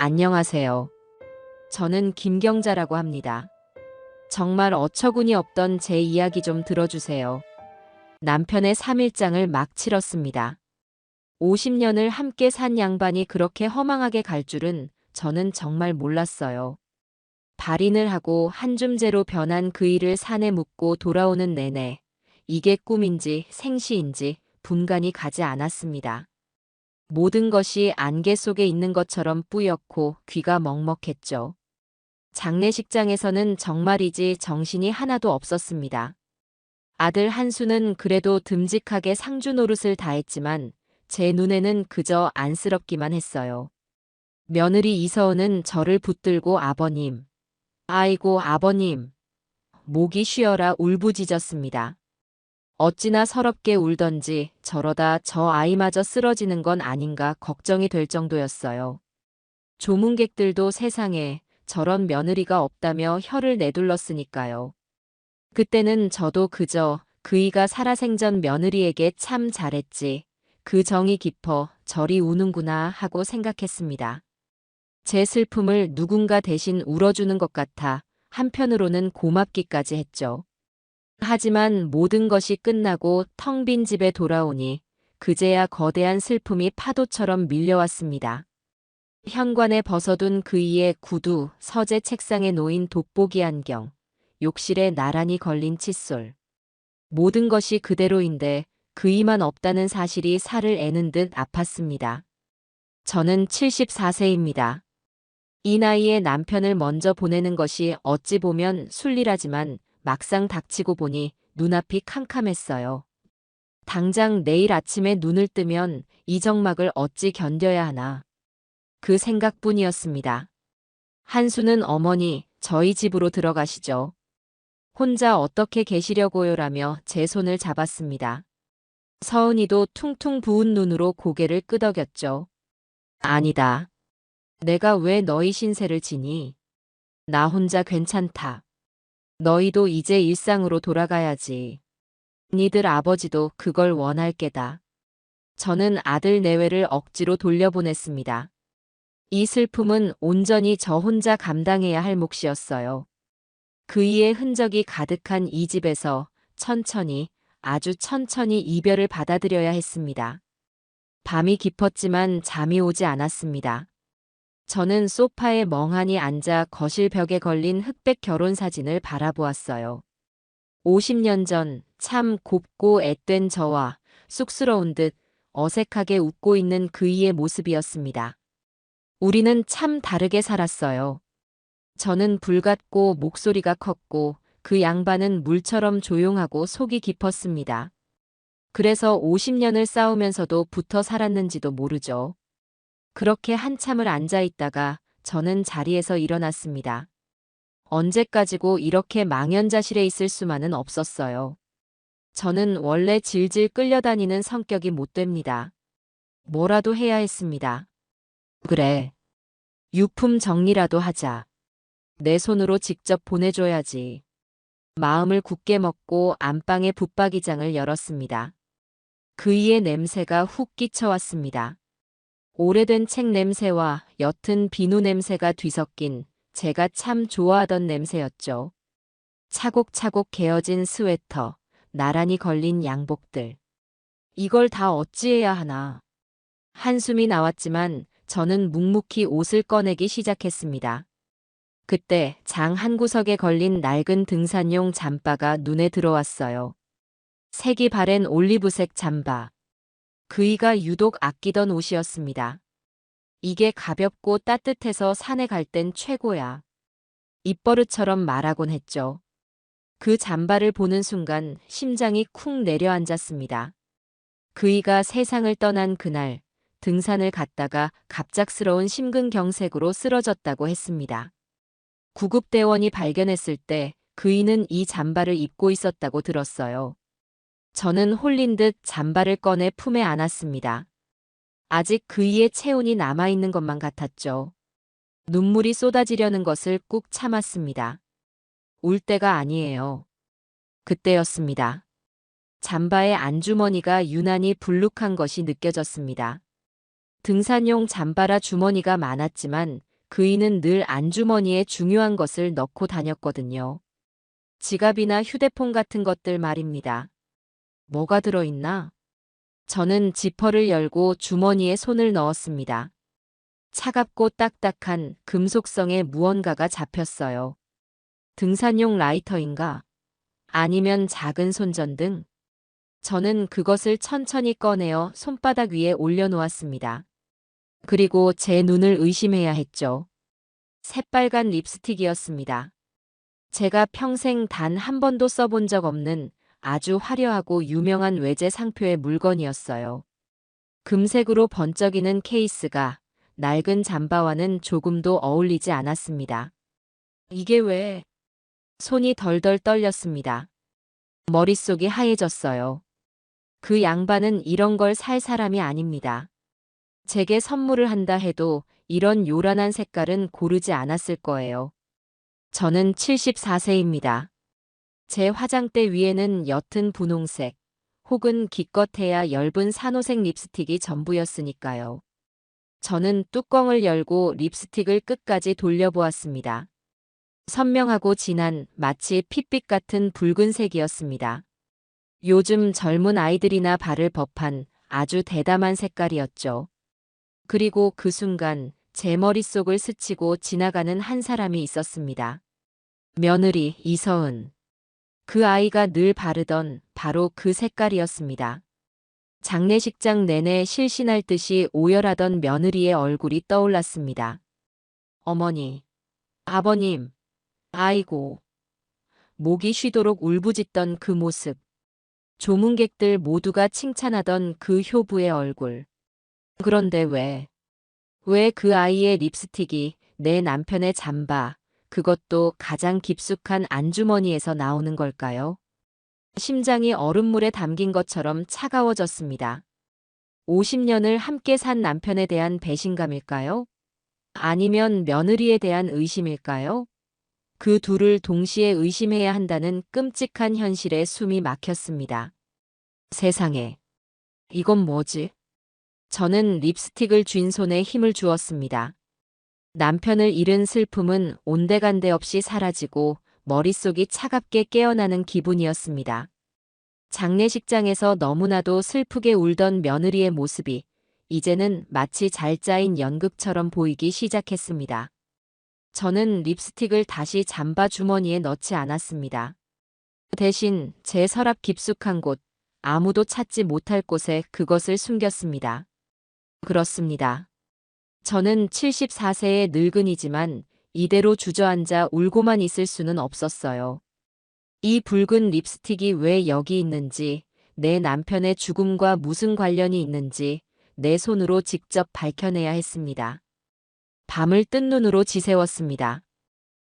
안녕하세요. 저는 김경자라고 합니다. 정말 어처구니 없던 제 이야기 좀 들어주세요. 남편의 3일장을 막 치렀습니다. 50년을 함께 산 양반이 그렇게 허망하게 갈 줄은 저는 정말 몰랐어요. 발인을 하고 한줌재로 변한 그 일을 산에 묻고 돌아오는 내내 이게 꿈인지 생시인지 분간이 가지 않았습니다. 모든 것이 안개 속에 있는 것처럼 뿌옇고 귀가 먹먹했죠. 장례식장에서는 정말이지 정신이 하나도 없었습니다. 아들 한수는 그래도 듬직하게 상주 노릇을 다했지만 제 눈에는 그저 안쓰럽기만 했어요. 며느리 이서은은 저를 붙들고 아버님, 아이고 아버님, 목이 쉬어라 울부짖었습니다. 어찌나 서럽게 울던지 저러다 저 아이마저 쓰러지는 건 아닌가 걱정이 될 정도였어요. 조문객들도 세상에 저런 며느리가 없다며 혀를 내둘렀으니까요. 그때는 저도 그저 그이가 살아생전 며느리에게 참 잘했지. 그 정이 깊어 저리 우는구나 하고 생각했습니다. 제 슬픔을 누군가 대신 울어주는 것 같아 한편으로는 고맙기까지 했죠. 하지만 모든 것이 끝나고 텅 빈 집에 돌아오니 그제야 거대한 슬픔이 파도처럼 밀려왔습니다. 현관에 벗어둔 그이의 구두, 서재 책상에 놓인 돋보기 안경, 욕실에 나란히 걸린 칫솔. 모든 것이 그대로인데 그이만 없다는 사실이 살을 애는 듯 아팠습니다. 저는 74세입니다. 이 나이에 남편을 먼저 보내는 것이 어찌 보면 순리라지만 막상 닥치고 보니 눈앞이 캄캄했어요. 당장 내일 아침에 눈을 뜨면 이 적막을 어찌 견뎌야 하나. 그 생각뿐이었습니다. 한수는 어머니, 저희 집으로 들어가시죠. 혼자 어떻게 계시려고요라며 제 손을 잡았습니다. 서은이도 퉁퉁 부은 눈으로 고개를 끄덕였죠. 아니다. 내가 왜 너희 신세를 지니? 나 혼자 괜찮다. 너희도 이제 일상으로 돌아가야지. 니들 아버지도 그걸 원할 게다. 저는 아들 내외를 억지로 돌려보냈습니다. 이 슬픔은 온전히 저 혼자 감당해야 할 몫이었어요. 그이의 흔적이 가득한 이 집에서 천천히, 아주 천천히 이별을 받아들여야 했습니다. 밤이 깊었지만 잠이 오지 않았습니다. 저는 소파에 멍하니 앉아 거실 벽에 걸린 흑백 결혼사진을 바라보았어요. 50년 전 참 곱고 앳된 저와 쑥스러운 듯 어색하게 웃고 있는 그이의 모습이었습니다. 우리는 참 다르게 살았어요. 저는 불같고 목소리가 컸고 그 양반은 물처럼 조용하고 속이 깊었습니다. 그래서 50년을 싸우면서도 붙어 살았는지도 모르죠. 그렇게 한참을 앉아 있다가 저는 자리에서 일어났습니다. 언제까지고 이렇게 망연자실해 있을 수만은 없었어요. 저는 원래 질질 끌려다니는 성격이 못 됩니다. 뭐라도 해야 했습니다. 그래. 유품 정리라도 하자. 내 손으로 직접 보내줘야지. 마음을 굳게 먹고 안방의 붙박이장을 열었습니다. 그이의 냄새가 훅 끼쳐왔습니다. 오래된 책 냄새와 옅은 비누 냄새가 뒤섞인 제가 참 좋아하던 냄새였죠. 차곡차곡 개어진 스웨터, 나란히 걸린 양복들. 이걸 다 어찌해야 하나. 한숨이 나왔지만 저는 묵묵히 옷을 꺼내기 시작했습니다. 그때 장 한 구석에 걸린 낡은 등산용 잠바가 눈에 들어왔어요. 색이 바랜 올리브색 잠바. 그이가 유독 아끼던 옷이었습니다. 이게 가볍고 따뜻해서 산에 갈 땐 최고야. 입버릇처럼 말하곤 했죠. 그 잠바를 보는 순간 심장이 쿵 내려앉았습니다. 그이가 세상을 떠난 그날 등산을 갔다가 갑작스러운 심근경색으로 쓰러졌다고 했습니다. 구급대원이 발견했을 때 그이는 이 잠바를 입고 있었다고 들었어요. 저는 홀린 듯 잠바를 꺼내 품에 안았습니다. 아직 그이의 체온이 남아있는 것만 같았죠. 눈물이 쏟아지려는 것을 꾹 참았습니다. 울 때가 아니에요. 그때였습니다. 잠바의 안주머니가 유난히 불룩한 것이 느껴졌습니다. 등산용 잠바라 주머니가 많았지만 그이는 늘 안주머니에 중요한 것을 넣고 다녔거든요. 지갑이나 휴대폰 같은 것들 말입니다. 뭐가 들어있나? 저는 지퍼를 열고 주머니에 손을 넣었습니다. 차갑고 딱딱한 금속성의 무언가가 잡혔어요. 등산용 라이터인가? 아니면 작은 손전등? 저는 그것을 천천히 꺼내어 손바닥 위에 올려놓았습니다. 그리고 제 눈을 의심해야 했죠. 새빨간 립스틱이었습니다. 제가 평생 단 한 번도 써본 적 없는 아주 화려하고 유명한 외제 상표의 물건이었어요. 금색으로 번쩍이는 케이스가 낡은 잠바와는 조금도 어울리지 않았습니다. 이게 왜? 손이 덜덜 떨렸습니다. 머릿속이 하얘졌어요. 그 양반은 이런 걸 살 사람이 아닙니다. 제게 선물을 한다 해도 이런 요란한 색깔은 고르지 않았을 거예요. 저는 74세입니다. 제 화장대 위에는 옅은 분홍색, 혹은 기껏해야 엷은 산호색 립스틱이 전부였으니까요. 저는 뚜껑을 열고 립스틱을 끝까지 돌려보았습니다. 선명하고 진한 마치 핏빛 같은 붉은색이었습니다. 요즘 젊은 아이들이나 바를 법한 아주 대담한 색깔이었죠. 그리고 그 순간 제 머릿속을 스치고 지나가는 한 사람이 있었습니다. 며느리 이서은. 그 아이가 늘 바르던 바로 그 색깔이었습니다. 장례식장 내내 실신할 듯이 오열하던 며느리의 얼굴이 떠올랐습니다. 어머니, 아버님, 아이고. 목이 쉬도록 울부짖던 그 모습. 조문객들 모두가 칭찬하던 그 효부의 얼굴. 그런데 왜 그 아이의 립스틱이 내 남편의 잠바, 그것도 가장 깊숙한 안주머니에서 나오는 걸까요? 심장이 얼음물에 담긴 것처럼 차가워졌습니다. 50년을 함께 산 남편에 대한 배신감일까요? 아니면 며느리에 대한 의심일까요? 그 둘을 동시에 의심해야 한다는 끔찍한 현실에 숨이 막혔습니다. 세상에. 이건 뭐지? 저는 립스틱을 쥔 손에 힘을 주었습니다. 남편을 잃은 슬픔은 온데간데 없이 사라지고 머릿속이 차갑게 깨어나는 기분이었습니다. 장례식장에서 너무나도 슬프게 울던 며느리의 모습이 이제는 마치 잘 짜인 연극처럼 보이기 시작했습니다. 저는 립스틱을 다시 잠바 주머니에 넣지 않았습니다. 대신 제 서랍 깊숙한 곳, 아무도 찾지 못할 곳에 그것을 숨겼습니다. 그렇습니다. 저는 74세의 늙은이지만 이대로 주저앉아 울고만 있을 수는 없었어요. 이 붉은 립스틱이 왜 여기 있는지, 내 남편의 죽음과 무슨 관련이 있는지 내 손으로 직접 밝혀내야 했습니다. 밤을 뜬 눈으로 지새웠습니다.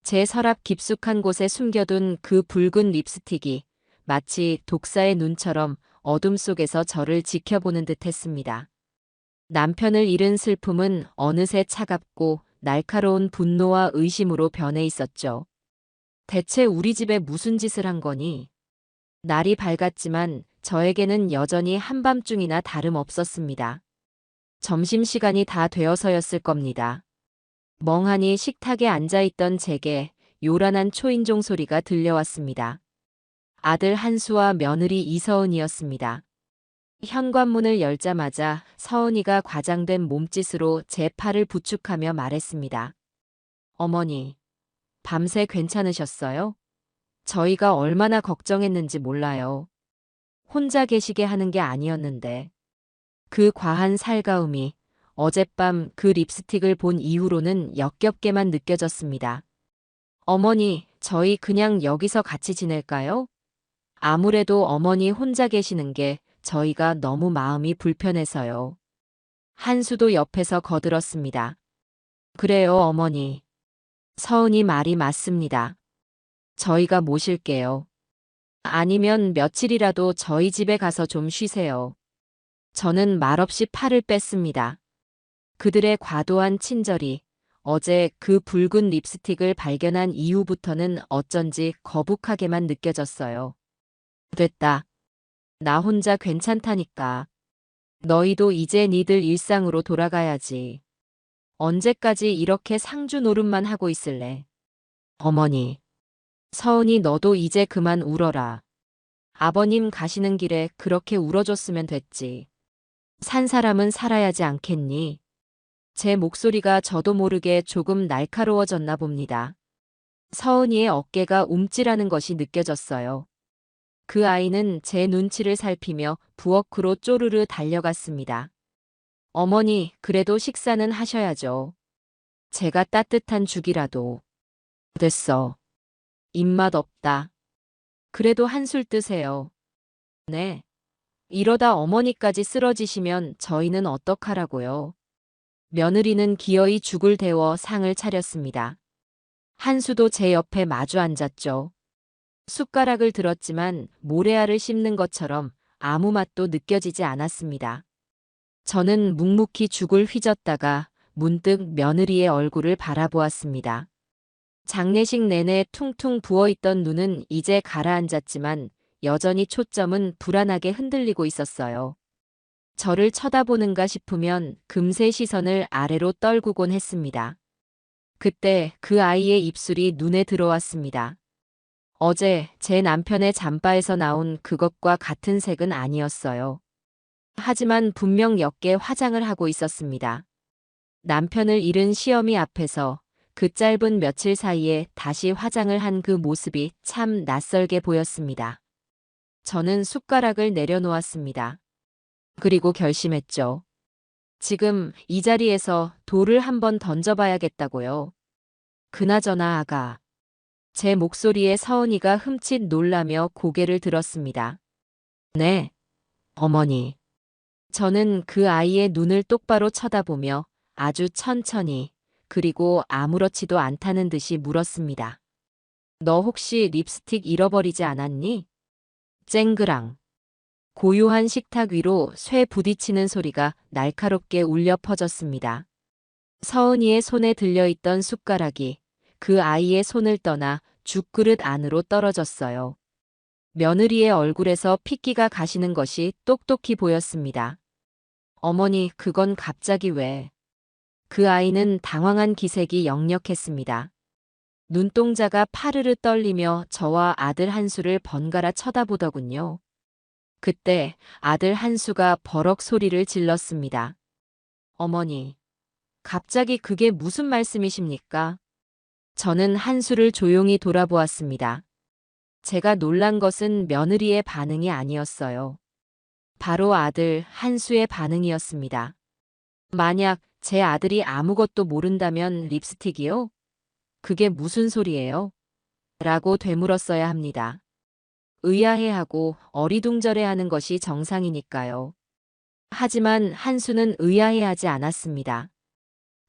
제 서랍 깊숙한 곳에 숨겨둔 그 붉은 립스틱이 마치 독사의 눈처럼 어둠 속에서 저를 지켜보는 듯 했습니다. 남편을 잃은 슬픔은 어느새 차갑고 날카로운 분노와 의심으로 변해 있었죠. 대체 우리 집에 무슨 짓을 한 거니? 날이 밝았지만 저에게는 여전히 한밤중이나 다름없었습니다. 점심시간이 다 되어서였을 겁니다. 멍하니 식탁에 앉아있던 제게 요란한 초인종 소리가 들려왔습니다. 아들 한수와 며느리 이서은이었습니다. 현관문을 열자마자 서은이가 과장된 몸짓으로 제 팔을 부축하며 말했습니다. 어머니, 밤새 괜찮으셨어요? 저희가 얼마나 걱정했는지 몰라요. 혼자 계시게 하는 게 아니었는데. 그 과한 살가움이 어젯밤 그 립스틱을 본 이후로는 역겹게만 느껴졌습니다. 어머니, 저희 그냥 여기서 같이 지낼까요? 아무래도 어머니 혼자 계시는 게 저희가 너무 마음이 불편해서요. 한수도 옆에서 거들었습니다. 그래요, 어머니. 서은이 말이 맞습니다. 저희가 모실게요. 아니면 며칠이라도 저희 집에 가서 좀 쉬세요. 저는 말없이 팔을 뺐습니다. 그들의 과도한 친절이 어제 그 붉은 립스틱을 발견한 이후부터는 어쩐지 거북하게만 느껴졌어요. 됐다. 나 혼자 괜찮다니까. 너희도 이제 니들 일상으로 돌아가야지. 언제까지 이렇게 상주 노릇만 하고 있을래? 어머니, 서은이 너도 이제 그만 울어라. 아버님 가시는 길에 그렇게 울어줬으면 됐지. 산 사람은 살아야지 않겠니? 제 목소리가 저도 모르게 조금 날카로워졌나 봅니다. 서은이의 어깨가 움찔하는 것이 느껴졌어요. 그 아이는 제 눈치를 살피며 부엌으로 쪼르르 달려갔습니다. 어머니, 그래도 식사는 하셔야죠. 제가 따뜻한 죽이라도. 됐어. 입맛 없다. 그래도 한술 뜨세요. 네. 이러다 어머니까지 쓰러지시면 저희는 어떡하라고요. 며느리는 기어이 죽을 데워 상을 차렸습니다. 한수도 제 옆에 마주 앉았죠. 숟가락을 들었지만 모래알을 씹는 것처럼 아무 맛도 느껴지지 않았습니다. 저는 묵묵히 죽을 휘젓다가 문득 며느리의 얼굴을 바라보았습니다. 장례식 내내 퉁퉁 부어있던 눈은 이제 가라앉았지만 여전히 초점은 불안하게 흔들리고 있었어요. 저를 쳐다보는가 싶으면 금세 시선을 아래로 떨구곤 했습니다. 그때 그 아이의 입술이 눈에 들어왔습니다. 어제 제 남편의 잠바에서 나온 그것과 같은 색은 아니었어요. 하지만 분명 옅게 화장을 하고 있었습니다. 남편을 잃은 시어미 앞에서 그 짧은 며칠 사이에 다시 화장을 한 그 모습이 참 낯설게 보였습니다. 저는 숟가락을 내려놓았습니다. 그리고 결심했죠. 지금 이 자리에서 돌을 한번 던져봐야겠다고요. 그나저나 아가. 제 목소리에 서은이가 흠칫 놀라며 고개를 들었습니다. 네, 어머니. 저는 그 아이의 눈을 똑바로 쳐다보며 아주 천천히 그리고 아무렇지도 않다는 듯이 물었습니다. 너 혹시 립스틱 잃어버리지 않았니? 쨍그랑. 고요한 식탁 위로 쇠 부딪히는 소리가 날카롭게 울려 퍼졌습니다. 서은이의 손에 들려있던 숟가락이 그 아이의 손을 떠나 죽그릇 안으로 떨어졌어요. 며느리의 얼굴에서 핏기가 가시는 것이 똑똑히 보였습니다. 어머니, 그건 갑자기 왜? 그 아이는 당황한 기색이 역력했습니다. 눈동자가 파르르 떨리며 저와 아들 한수를 번갈아 쳐다보더군요. 그때 아들 한수가 버럭 소리를 질렀습니다. 어머니, 갑자기 그게 무슨 말씀이십니까? 저는 한수를 조용히 돌아보았습니다. 제가 놀란 것은 며느리의 반응이 아니었어요. 바로 아들 한수의 반응이었습니다. 만약 제 아들이 아무것도 모른다면 립스틱이요? 그게 무슨 소리예요? 라고 되물었어야 합니다. 의아해하고 어리둥절해하는 것이 정상이니까요. 하지만 한수는 의아해하지 않았습니다.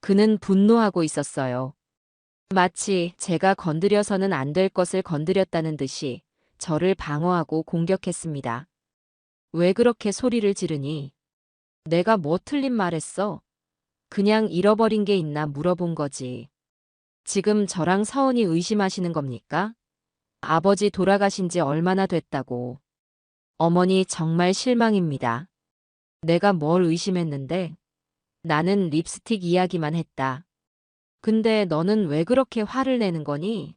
그는 분노하고 있었어요. 마치 제가 건드려서는 안 될 것을 건드렸다는 듯이 저를 방어하고 공격했습니다. 왜 그렇게 소리를 지르니? 내가 뭐 틀린 말했어? 그냥 잃어버린 게 있나 물어본 거지. 지금 저랑 서은이 의심하시는 겁니까? 아버지 돌아가신 지 얼마나 됐다고. 어머니 정말 실망입니다. 내가 뭘 의심했는데? 나는 립스틱 이야기만 했다. 근데 너는 왜 그렇게 화를 내는 거니?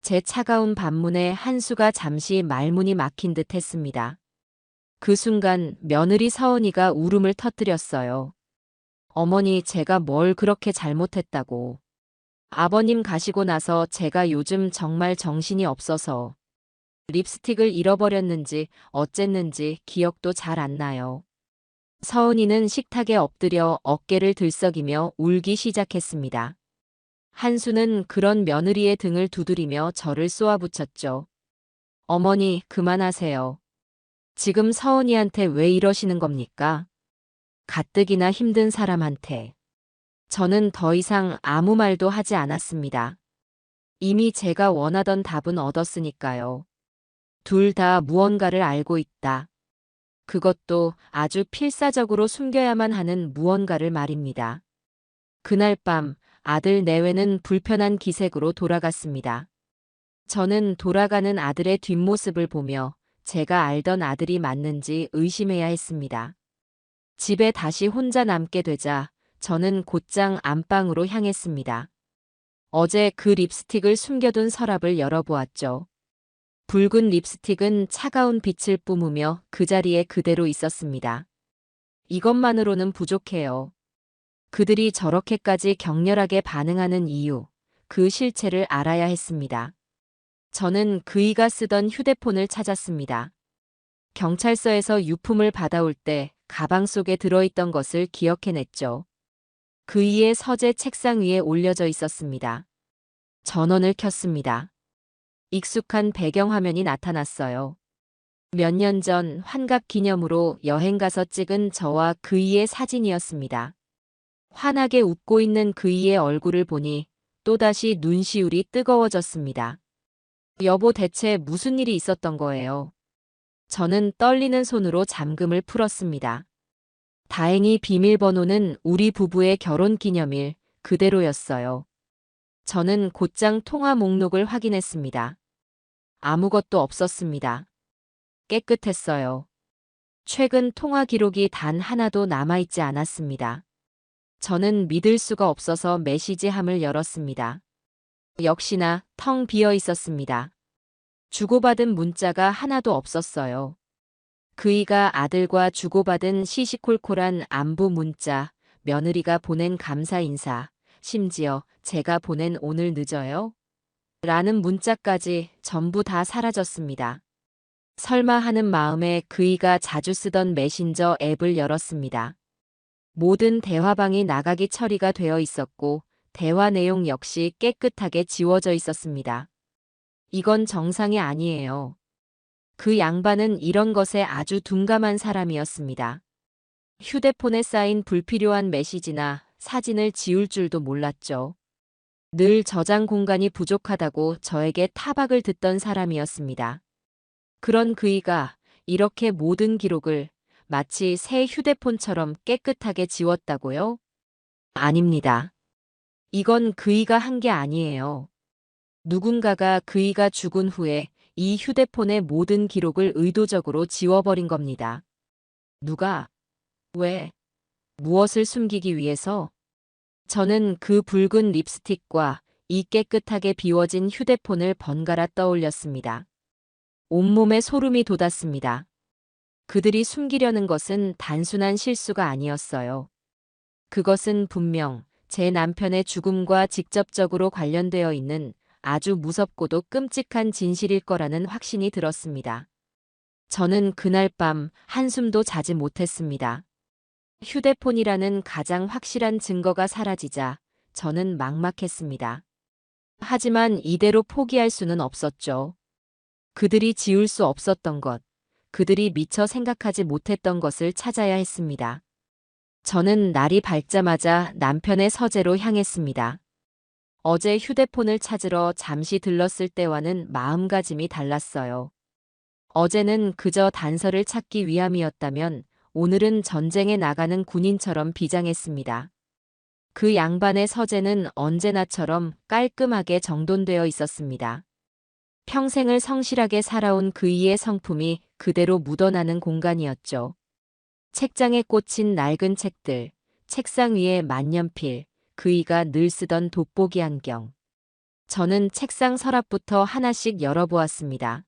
제 차가운 반문에 한수가 잠시 말문이 막힌 듯 했습니다. 그 순간 며느리 서은이가 울음을 터뜨렸어요. 어머니, 제가 뭘 그렇게 잘못했다고. 아버님 가시고 나서 제가 요즘 정말 정신이 없어서 립스틱을 잃어버렸는지 어쨌는지 기억도 잘 안 나요. 서은이는 식탁에 엎드려 어깨를 들썩이며 울기 시작했습니다. 한수는 그런 며느리의 등을 두드리며 저를 쏘아붙였죠. 어머니, 그만하세요. 지금 서은이한테 왜 이러시는 겁니까? 가뜩이나 힘든 사람한테. 저는 더 이상 아무 말도 하지 않았습니다. 이미 제가 원하던 답은 얻었으니까요. 둘 다 무언가를 알고 있다. 그것도 아주 필사적으로 숨겨야만 하는 무언가를 말입니다. 그날 밤 아들 내외는 불편한 기색으로 돌아갔습니다. 저는 돌아가는 아들의 뒷모습을 보며 제가 알던 아들이 맞는지 의심해야 했습니다. 집에 다시 혼자 남게 되자 저는 곧장 안방으로 향했습니다. 어제 그 립스틱을 숨겨둔 서랍을 열어보았죠. 붉은 립스틱은 차가운 빛을 뿜으며 그 자리에 그대로 있었습니다. 이것만으로는 부족해요. 그들이 저렇게까지 격렬하게 반응하는 이유, 그 실체를 알아야 했습니다. 저는 그이가 쓰던 휴대폰을 찾았습니다. 경찰서에서 유품을 받아올 때 가방 속에 들어있던 것을 기억해냈죠. 그이의 서재 책상 위에 올려져 있었습니다. 전원을 켰습니다. 익숙한 배경화면이 나타났어요. 몇 년 전 환갑 기념으로 여행 가서 찍은 저와 그이의 사진이었습니다. 환하게 웃고 있는 그이의 얼굴을 보니 또다시 눈시울이 뜨거워졌습니다. 여보, 대체 무슨 일이 있었던 거예요? 저는 떨리는 손으로 잠금을 풀었습니다. 다행히 비밀번호는 우리 부부의 결혼 기념일 그대로였어요. 저는 곧장 통화 목록을 확인했습니다. 아무것도 없었습니다. 깨끗했어요. 최근 통화 기록이 단 하나도 남아있지 않았습니다. 저는 믿을 수가 없어서 메시지함을 열었습니다. 역시나 텅 비어 있었습니다. 주고받은 문자가 하나도 없었어요. 그이가 아들과 주고받은 시시콜콜한 안부 문자, 며느리가 보낸 감사 인사, 심지어 제가 보낸 오늘 늦어요? 라는 문자까지 전부 다 사라졌습니다. 설마 하는 마음에 그이가 자주 쓰던 메신저 앱을 열었습니다. 모든 대화방이 나가기 처리가 되어 있었고 대화 내용 역시 깨끗하게 지워져 있었습니다. 이건 정상이 아니에요. 그 양반은 이런 것에 아주 둔감한 사람이었습니다. 휴대폰에 쌓인 불필요한 메시지나 사진을 지울 줄도 몰랐죠. 늘 저장 공간이 부족하다고 저에게 타박을 듣던 사람이었습니다. 그런 그이가 이렇게 모든 기록을 마치 새 휴대폰처럼 깨끗하게 지웠다고요? 아닙니다. 이건 그이가 한 게 아니에요. 누군가가 그이가 죽은 후에 이 휴대폰의 모든 기록을 의도적으로 지워버린 겁니다. 누가? 왜? 무엇을 숨기기 위해서? 저는 그 붉은 립스틱과 이 깨끗하게 비워진 휴대폰을 번갈아 떠올렸습니다. 온몸에 소름이 돋았습니다. 그들이 숨기려는 것은 단순한 실수가 아니었어요. 그것은 분명 제 남편의 죽음과 직접적으로 관련되어 있는 아주 무섭고도 끔찍한 진실일 거라는 확신이 들었습니다. 저는 그날 밤 한숨도 자지 못했습니다. 휴대폰이라는 가장 확실한 증거가 사라지자 저는 막막했습니다. 하지만 이대로 포기할 수는 없었죠. 그들이 지울 수 없었던 것, 그들이 미처 생각하지 못했던 것을 찾아야 했습니다. 저는 날이 밝자마자 남편의 서재로 향했습니다. 어제 휴대폰을 찾으러 잠시 들렀을 때와는 마음가짐이 달랐어요. 어제는 그저 단서를 찾기 위함이었다면 오늘은 전쟁에 나가는 군인처럼 비장했습니다. 그 양반의 서재는 언제나처럼 깔끔하게 정돈되어 있었습니다. 평생을 성실하게 살아온 그이의 성품이 그대로 묻어나는 공간이었죠. 책장에 꽂힌 낡은 책들, 책상 위에 만년필, 그이가 늘 쓰던 돋보기 안경. 저는 책상 서랍부터 하나씩 열어보았습니다.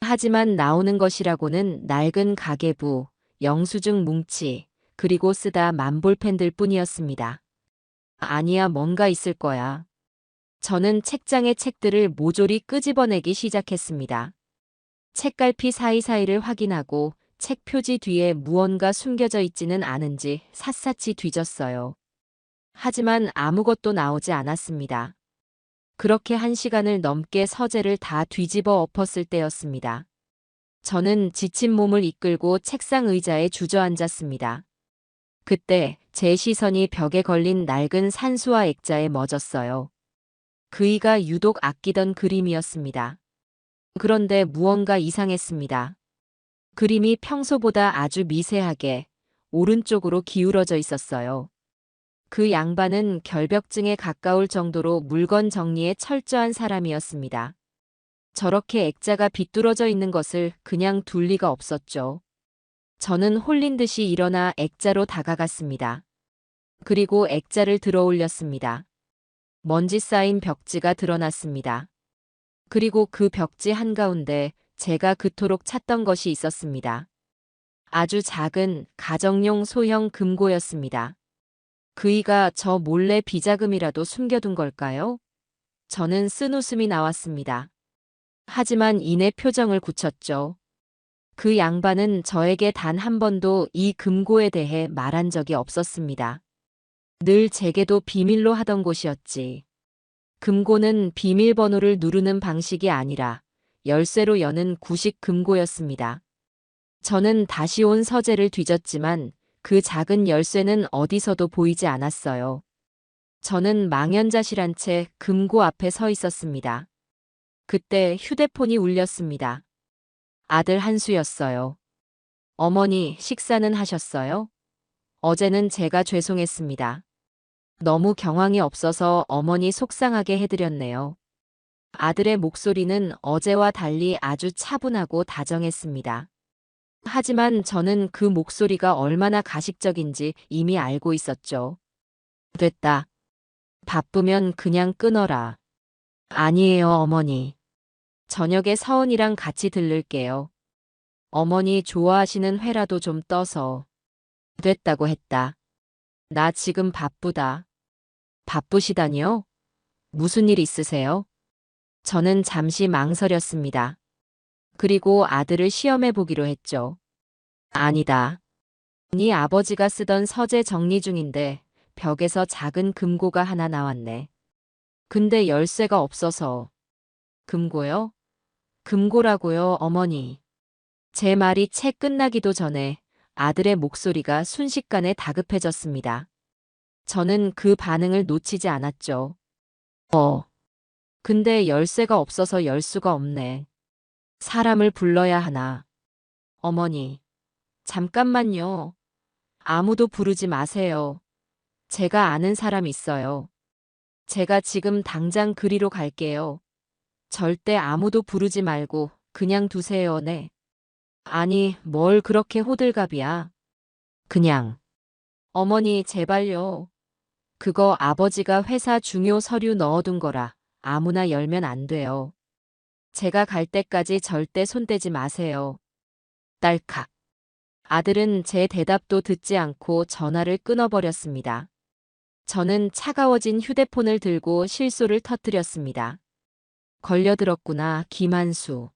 하지만 나오는 것이라고는 낡은 가계부, 영수증 뭉치, 그리고 쓰다 만볼펜들 뿐이었습니다. 아니야, 뭔가 있을 거야. 저는 책장의 책들을 모조리 끄집어내기 시작했습니다. 책갈피 사이사이를 확인하고 책 표지 뒤에 무언가 숨겨져 있지는 않은지 샅샅이 뒤졌어요. 하지만 아무것도 나오지 않았습니다. 그렇게 1시간을 넘게 서재를 다 뒤집어 엎었을 때였습니다. 저는 지친 몸을 이끌고 책상 의자에 주저앉았습니다. 그때 제 시선이 벽에 걸린 낡은 산수화 액자에 멎었어요. 그이가 유독 아끼던 그림이었습니다. 그런데 무언가 이상했습니다. 그림이 평소보다 아주 미세하게 오른쪽으로 기울어져 있었어요. 그 양반은 결벽증에 가까울 정도로 물건 정리에 철저한 사람이었습니다. 저렇게 액자가 비뚤어져 있는 것을 그냥 둘 리가 없었죠. 저는 홀린 듯이 일어나 액자로 다가갔습니다. 그리고 액자를 들어 올렸습니다. 먼지 쌓인 벽지가 드러났습니다. 그리고 그 벽지 한가운데 제가 그토록 찾던 것이 있었습니다. 아주 작은 가정용 소형 금고였습니다. 그이가 저 몰래 비자금이라도 숨겨둔 걸까요? 저는 쓴웃음이 나왔습니다. 하지만 이내 표정을 굳혔죠. 그 양반은 저에게 단 한 번도 이 금고에 대해 말한 적이 없었습니다. 늘 제게도 비밀로 하던 곳이었지. 금고는 비밀번호를 누르는 방식이 아니라 열쇠로 여는 구식 금고였습니다. 저는 다시 온 서재를 뒤졌지만 그 작은 열쇠는 어디서도 보이지 않았어요. 저는 망연자실한 채 금고 앞에 서 있었습니다. 그때 휴대폰이 울렸습니다. 아들 한수였어요. 어머니, 식사는 하셨어요? 어제는 제가 죄송했습니다. 너무 경황이 없어서 어머니 속상하게 해드렸네요. 아들의 목소리는 어제와 달리 아주 차분하고 다정했습니다. 하지만 저는 그 목소리가 얼마나 가식적인지 이미 알고 있었죠. 됐다. 바쁘면 그냥 끊어라. 아니에요, 어머니. 저녁에 서은이랑 같이 들를게요. 어머니 좋아하시는 회라도 좀 떠서. 됐다고 했다. 나 지금 바쁘다. 바쁘시다니요? 무슨 일 있으세요? 저는 잠시 망설였습니다. 그리고 아들을 시험해 보기로 했죠. 아니다. 네 아버지가 쓰던 서재 정리 중인데 벽에서 작은 금고가 하나 나왔네. 근데 열쇠가 없어서. 금고요? 금고라고요, 어머니. 제 말이 채 끝나기도 전에 아들의 목소리가 순식간에 다급해졌습니다. 저는 그 반응을 놓치지 않았죠. 근데 열쇠가 없어서 열 수가 없네. 사람을 불러야 하나. 어머니, 잠깐만요. 아무도 부르지 마세요. 제가 아는 사람 있어요. 제가 지금 당장 그리로 갈게요. 절대 아무도 부르지 말고 그냥 두세요, 네. 아니, 뭘 그렇게 호들갑이야. 그냥. 어머니, 제발요. 그거 아버지가 회사 중요 서류 넣어둔 거라 아무나 열면 안 돼요. 제가 갈 때까지 절대 손대지 마세요. 딸칵. 아들은 제 대답도 듣지 않고 전화를 끊어버렸습니다. 저는 차가워진 휴대폰을 들고 실소를 터뜨렸습니다. 걸려들었구나, 김한수.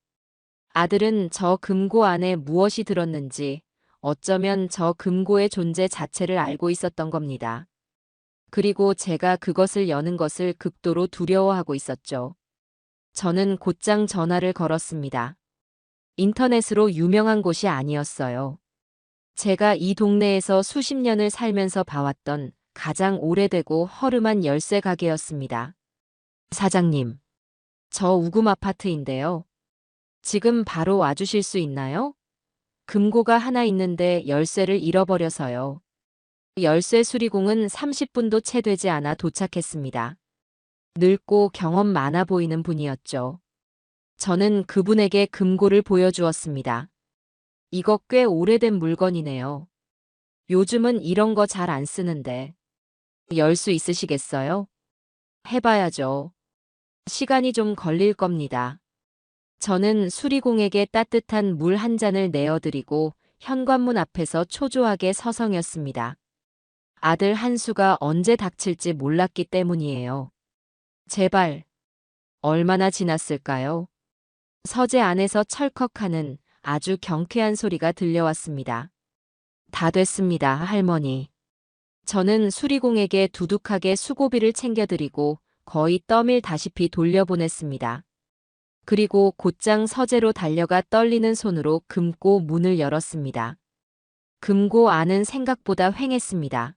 아들은 저 금고 안에 무엇이 들었는지 어쩌면 저 금고의 존재 자체를 알고 있었던 겁니다. 그리고 제가 그것을 여는 것을 극도로 두려워하고 있었죠. 저는 곧장 전화를 걸었습니다. 인터넷으로 유명한 곳이 아니었어요. 제가 이 동네에서 수십 년을 살면서 봐왔던 가장 오래되고 허름한 열쇠 가게였습니다. 사장님, 저 우금 아파트인데요. 지금 바로 와주실 수 있나요? 금고가 하나 있는데 열쇠를 잃어버려서요. 열쇠 수리공은 30분도 채 되지 않아 도착했습니다. 늙고 경험 많아 보이는 분이었죠. 저는 그분에게 금고를 보여주었습니다. 이거 꽤 오래된 물건이네요. 요즘은 이런 거 잘 안 쓰는데. 열 수 있으시겠어요? 해봐야죠. 시간이 좀 걸릴 겁니다. 저는 수리공에게 따뜻한 물 한 잔을 내어드리고 현관문 앞에서 초조하게 서성였습니다. 아들 한수가 언제 닥칠지 몰랐기 때문이에요. 제발. 얼마나 지났을까요? 서재 안에서 철컥하는 아주 경쾌한 소리가 들려왔습니다. 다 됐습니다, 할머니. 저는 수리공에게 두둑하게 수고비를 챙겨드리고 거의 떠밀다시피 돌려보냈습니다. 그리고 곧장 서재로 달려가 떨리는 손으로 금고 문을 열었습니다. 금고 안은 생각보다 휑했습니다.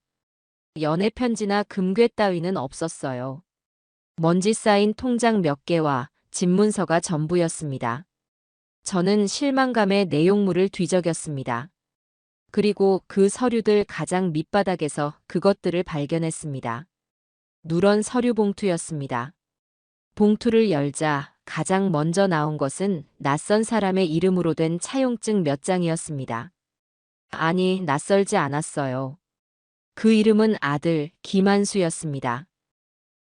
연애 편지나 금괴 따위는 없었어요. 먼지 쌓인 통장 몇 개와 집문서가 전부였습니다. 저는 실망감에 내용물을 뒤적였습니다. 그리고 그 서류들 가장 밑바닥에서 그것들을 발견했습니다. 누런 서류 봉투였습니다. 봉투를 열자 가장 먼저 나온 것은 낯선 사람의 이름으로 된 차용증 몇 장이었습니다. 아니, 낯설지 않았어요. 그 이름은 아들 김한수였습니다.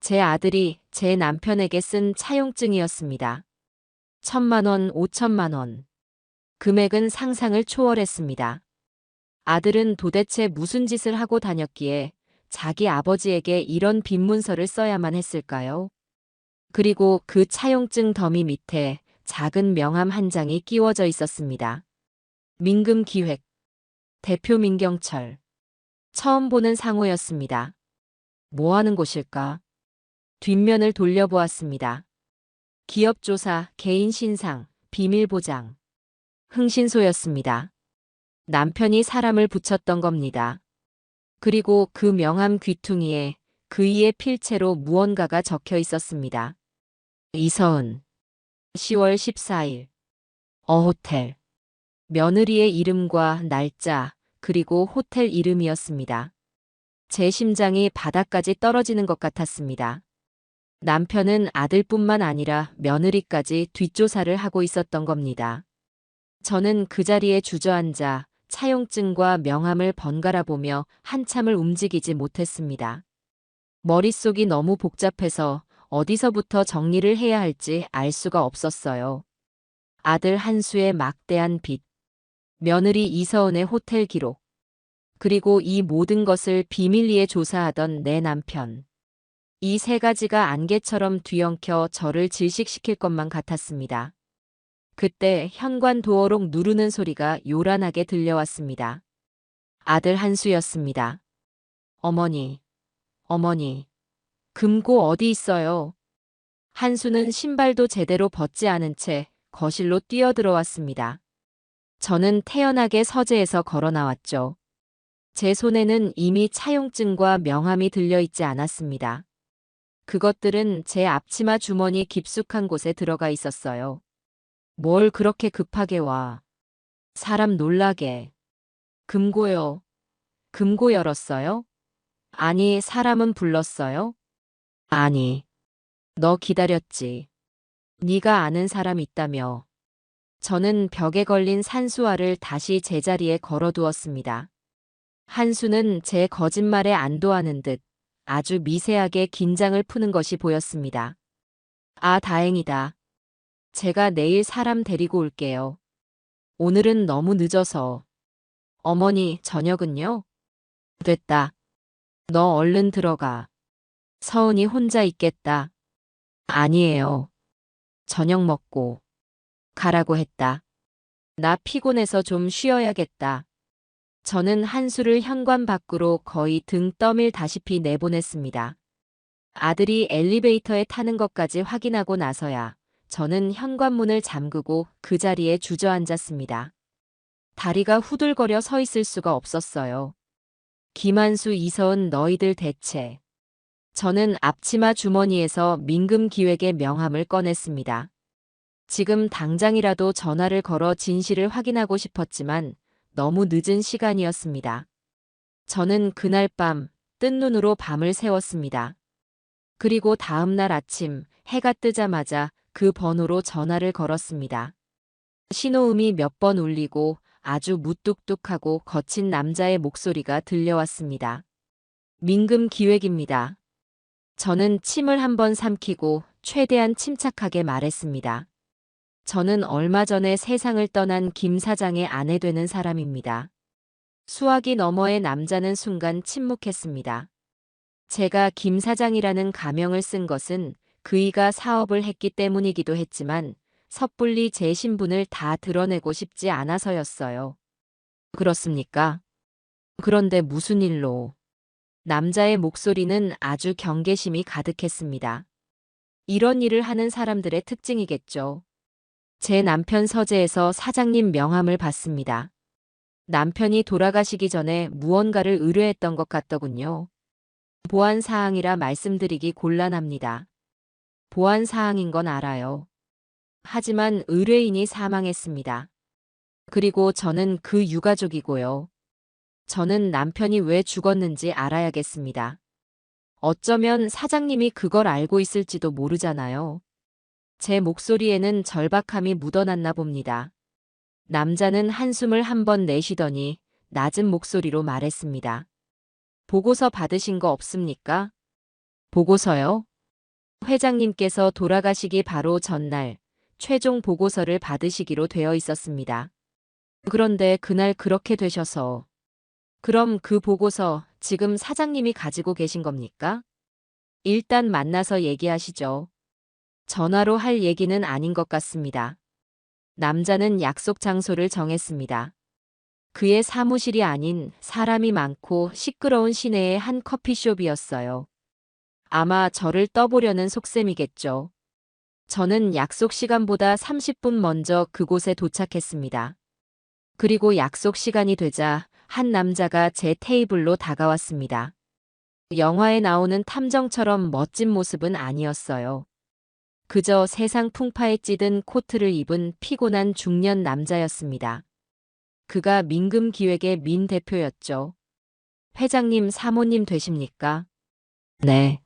제 아들이 제 남편에게 쓴 차용증이었습니다. 1,000만 원, 5천만 원. 금액은 상상을 초월했습니다. 아들은 도대체 무슨 짓을 하고 다녔기에 자기 아버지에게 이런 빈문서를 써야만 했을까요? 그리고 그 차용증 더미 밑에 작은 명함 한 장이 끼워져 있었습니다. 민금기획, 대표 민경철. 처음 보는 상호였습니다. 뭐 하는 곳일까? 뒷면을 돌려보았습니다. 기업조사, 개인신상, 비밀보장. 흥신소였습니다. 남편이 사람을 붙였던 겁니다. 그리고 그 명함 귀퉁이에 그이의 필체로 무언가가 적혀 있었습니다. 이서은. 10월 14일. 어호텔. 며느리의 이름과 날짜, 그리고 호텔 이름이었습니다. 제 심장이 바닥까지 떨어지는 것 같았습니다. 남편은 아들뿐만 아니라 며느리까지 뒷조사를 하고 있었던 겁니다. 저는 그 자리에 주저앉아 차용증과 명함을 번갈아 보며 한참을 움직이지 못했습니다. 머릿속이 너무 복잡해서 어디서부터 정리를 해야 할지 알 수가 없었어요. 아들 한수의 막대한 빚, 며느리 이서은의 호텔 기록, 그리고 이 모든 것을 비밀리에 조사하던 내 남편. 이 세 가지가 안개처럼 뒤엉켜 저를 질식시킬 것만 같았습니다. 그때 현관 도어록 누르는 소리가 요란하게 들려왔습니다. 아들 한수였습니다. 어머니, 어머니, 금고 어디 있어요? 한수는 신발도 제대로 벗지 않은 채 거실로 뛰어들어왔습니다. 저는 태연하게 서재에서 걸어 나왔죠. 제 손에는 이미 차용증과 명함이 들려있지 않았습니다. 그것들은 제 앞치마 주머니 깊숙한 곳에 들어가 있었어요. 뭘 그렇게 급하게 와. 사람 놀라게. 금고요. 금고 열었어요? 아니, 사람은 불렀어요? 아니, 너 기다렸지. 네가 아는 사람 있다며. 저는 벽에 걸린 산수화를 다시 제자리에 걸어두었습니다. 한수는 제 거짓말에 안도하는 듯 아주 미세하게 긴장을 푸는 것이 보였습니다. 아, 다행이다. 제가 내일 사람 데리고 올게요. 오늘은 너무 늦어서. 어머니, 저녁은요? 됐다. 너 얼른 들어가. 서은이 혼자 있겠다. 아니에요. 저녁 먹고 가라고 했다. 나 피곤해서 좀 쉬어야겠다. 저는 한수를 현관 밖으로 거의 등 떠밀다시피 내보냈습니다. 아들이 엘리베이터에 타는 것까지 확인하고 나서야 저는 현관문을 잠그고 그 자리에 주저앉았습니다. 다리가 후들거려 서 있을 수가 없었어요. 김한수, 이서은, 너희들 대체. 저는 앞치마 주머니에서 민금기획의 명함을 꺼냈습니다. 지금 당장이라도 전화를 걸어 진실을 확인하고 싶었지만 너무 늦은 시간이었습니다. 저는 그날 밤 뜬 눈으로 밤을 새웠습니다. 그리고 다음 날 아침 해가 뜨자마자 그 번호로 전화를 걸었습니다. 신호음이 몇 번 울리고 아주 무뚝뚝하고 거친 남자의 목소리가 들려왔습니다. 민금기획입니다. 저는 침을 한번 삼키고 최대한 침착하게 말했습니다. 저는 얼마 전에 세상을 떠난 김 사장의 아내 되는 사람입니다. 수화기 너머의 남자는 순간 침묵했습니다. 제가 김 사장이라는 가명을 쓴 것은 그이가 사업을 했기 때문이기도 했지만 섣불리 제 신분을 다 드러내고 싶지 않아서였어요. 그렇습니까? 그런데 무슨 일로? 남자의 목소리는 아주 경계심이 가득했습니다. 이런 일을 하는 사람들의 특징이겠죠. 제 남편 서재에서 사장님 명함을 받습니다. 남편이 돌아가시기 전에 무언가를 의뢰했던 것 같더군요. 보안 사항이라 말씀드리기 곤란합니다. 보안 사항인 건 알아요. 하지만 의뢰인이 사망했습니다. 그리고 저는 그 유가족이고요. 저는 남편이 왜 죽었는지 알아야겠습니다. 어쩌면 사장님이 그걸 알고 있을지도 모르잖아요. 제 목소리에는 절박함이 묻어났나 봅니다. 남자는 한숨을 한 번 내쉬더니 낮은 목소리로 말했습니다. 보고서 받으신 거 없습니까? 보고서요? 회장님께서 돌아가시기 바로 전날 최종 보고서를 받으시기로 되어 있었습니다. 그런데 그날 그렇게 되셔서 그럼 그 보고서 지금 사장님이 가지고 계신 겁니까? 일단 만나서 얘기하시죠. 전화로 할 얘기는 아닌 것 같습니다. 남자는 약속 장소를 정했습니다. 그의 사무실이 아닌 사람이 많고 시끄러운 시내의 한 커피숍이었어요. 아마 저를 떠보려는 속셈이겠죠. 저는 약속 시간보다 30분 먼저 그곳에 도착했습니다. 그리고 약속 시간이 되자 한 남자가 제 테이블로 다가왔습니다. 영화에 나오는 탐정처럼 멋진 모습은 아니었어요. 그저 세상 풍파에 찌든 코트를 입은 피곤한 중년 남자였습니다. 그가 민금기획의 민 대표였죠. 회장님 사모님 되십니까? 네.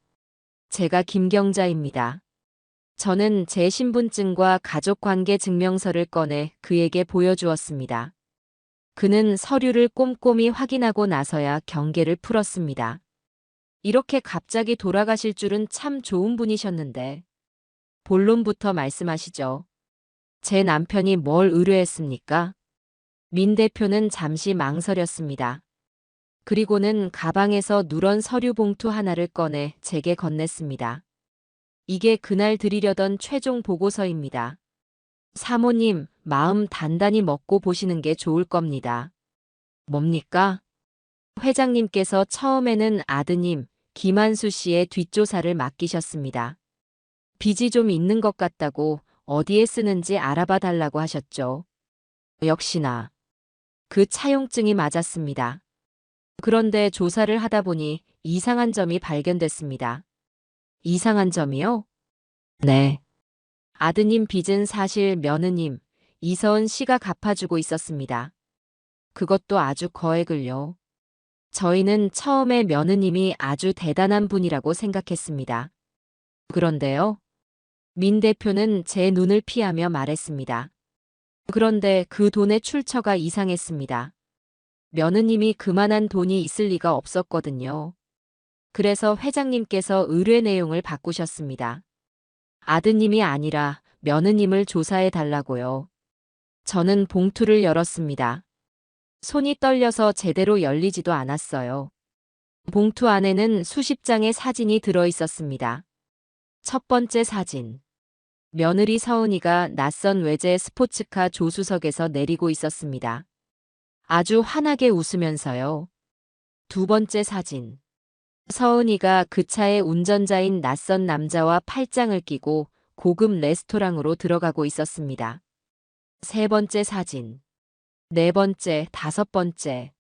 제가 김경자입니다. 저는 제 신분증과 가족관계 증명서를 꺼내 그에게 보여주었습니다. 그는 서류를 꼼꼼히 확인하고 나서야 경계를 풀었습니다. 이렇게 갑자기 돌아가실 줄은 참 좋은 분이셨는데. 본론부터 말씀하시죠. 제 남편이 뭘 의뢰했습니까? 민 대표는 잠시 망설였습니다. 그리고는 가방에서 누런 서류 봉투 하나를 꺼내 제게 건넸습니다. 이게 그날 드리려던 최종 보고서입니다. 사모님, 마음 단단히 먹고 보시는 게 좋을 겁니다. 뭡니까? 회장님께서 처음에는 아드님, 김한수 씨의 뒷조사를 맡기셨습니다. 빚이 좀 있는 것 같다고 어디에 쓰는지 알아봐 달라고 하셨죠. 역시나 그 차용증이 맞았습니다. 그런데 조사를 하다 보니 이상한 점이 발견됐습니다. 이상한 점이요? 네. 아드님 빚은 사실 며느님, 이서은 씨가 갚아주고 있었습니다. 그것도 아주 거액을요. 저희는 처음에 며느님이 아주 대단한 분이라고 생각했습니다. 그런데요. 민 대표는 제 눈을 피하며 말했습니다. 그런데 그 돈의 출처가 이상했습니다. 며느님이 그만한 돈이 있을 리가 없었거든요. 그래서 회장님께서 의뢰 내용을 바꾸셨습니다. 아드님이 아니라 며느님을 조사해 달라고요. 저는 봉투를 열었습니다. 손이 떨려서 제대로 열리지도 않았어요. 봉투 안에는 수십 장의 사진이 들어 있었습니다. 첫 번째 사진. 며느리 서은이가 낯선 외제 스포츠카 조수석에서 내리고 있었습니다. 아주 환하게 웃으면서요. 두 번째 사진. 서은이가 그 차의 운전자인 낯선 남자와 팔짱을 끼고 고급 레스토랑으로 들어가고 있었습니다. 세 번째 사진. 네 번째, 다섯 번째.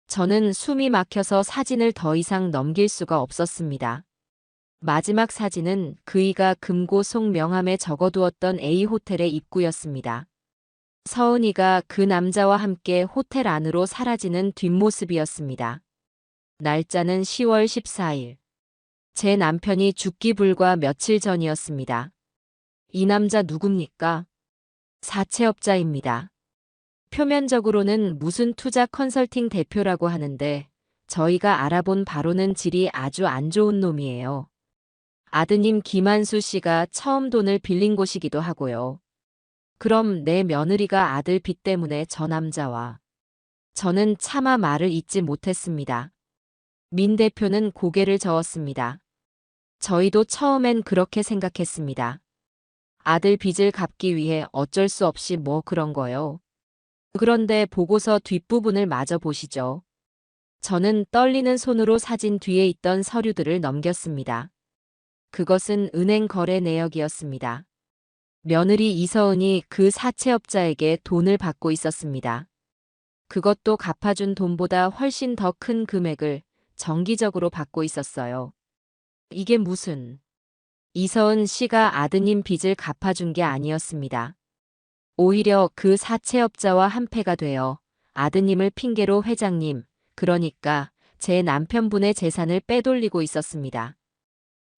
저는 숨이 막혀서 사진을 더 이상 넘길 수가 없었습니다. 마지막 사진은 그이가 금고송 명함에 적어두었던 A호텔의 입구였습니다. 서은이가 그 남자와 함께 호텔 안으로 사라지는 뒷모습이었습니다. 날짜는 10월 14일. 제 남편이 죽기 불과 며칠 전이었습니다. 이 남자 누굽니까? 사채업자입니다. 표면적으로는 무슨 투자 컨설팅 대표라고 하는데 저희가 알아본 바로는 질이 아주 안 좋은 놈이에요. 아드님 김한수 씨가 처음 돈을 빌린 곳이기도 하고요. 그럼 내 며느리가 아들 빚 때문에 저 남자와. 저는 차마 말을 잇지 못했습니다. 민 대표는 고개를 저었습니다. 저희도 처음엔 그렇게 생각했습니다. 아들 빚을 갚기 위해 어쩔 수 없이 뭐 그런 거요. 그런데 보고서 뒷부분을 마저 보시죠. 저는 떨리는 손으로 사진 뒤에 있던 서류들을 넘겼습니다. 그것은 은행 거래 내역이었습니다. 며느리 이서은이 그 사채업자에게 돈을 받고 있었습니다. 그것도 갚아준 돈보다 훨씬 더 큰 금액을 정기적으로 받고 있었어요. 이게 무슨... 이서은 씨가 아드님 빚을 갚아준 게 아니었습니다. 오히려 그 사채업자와 한패가 되어 아드님을 핑계로 회장님, 그러니까 제 남편분의 재산을 빼돌리고 있었습니다.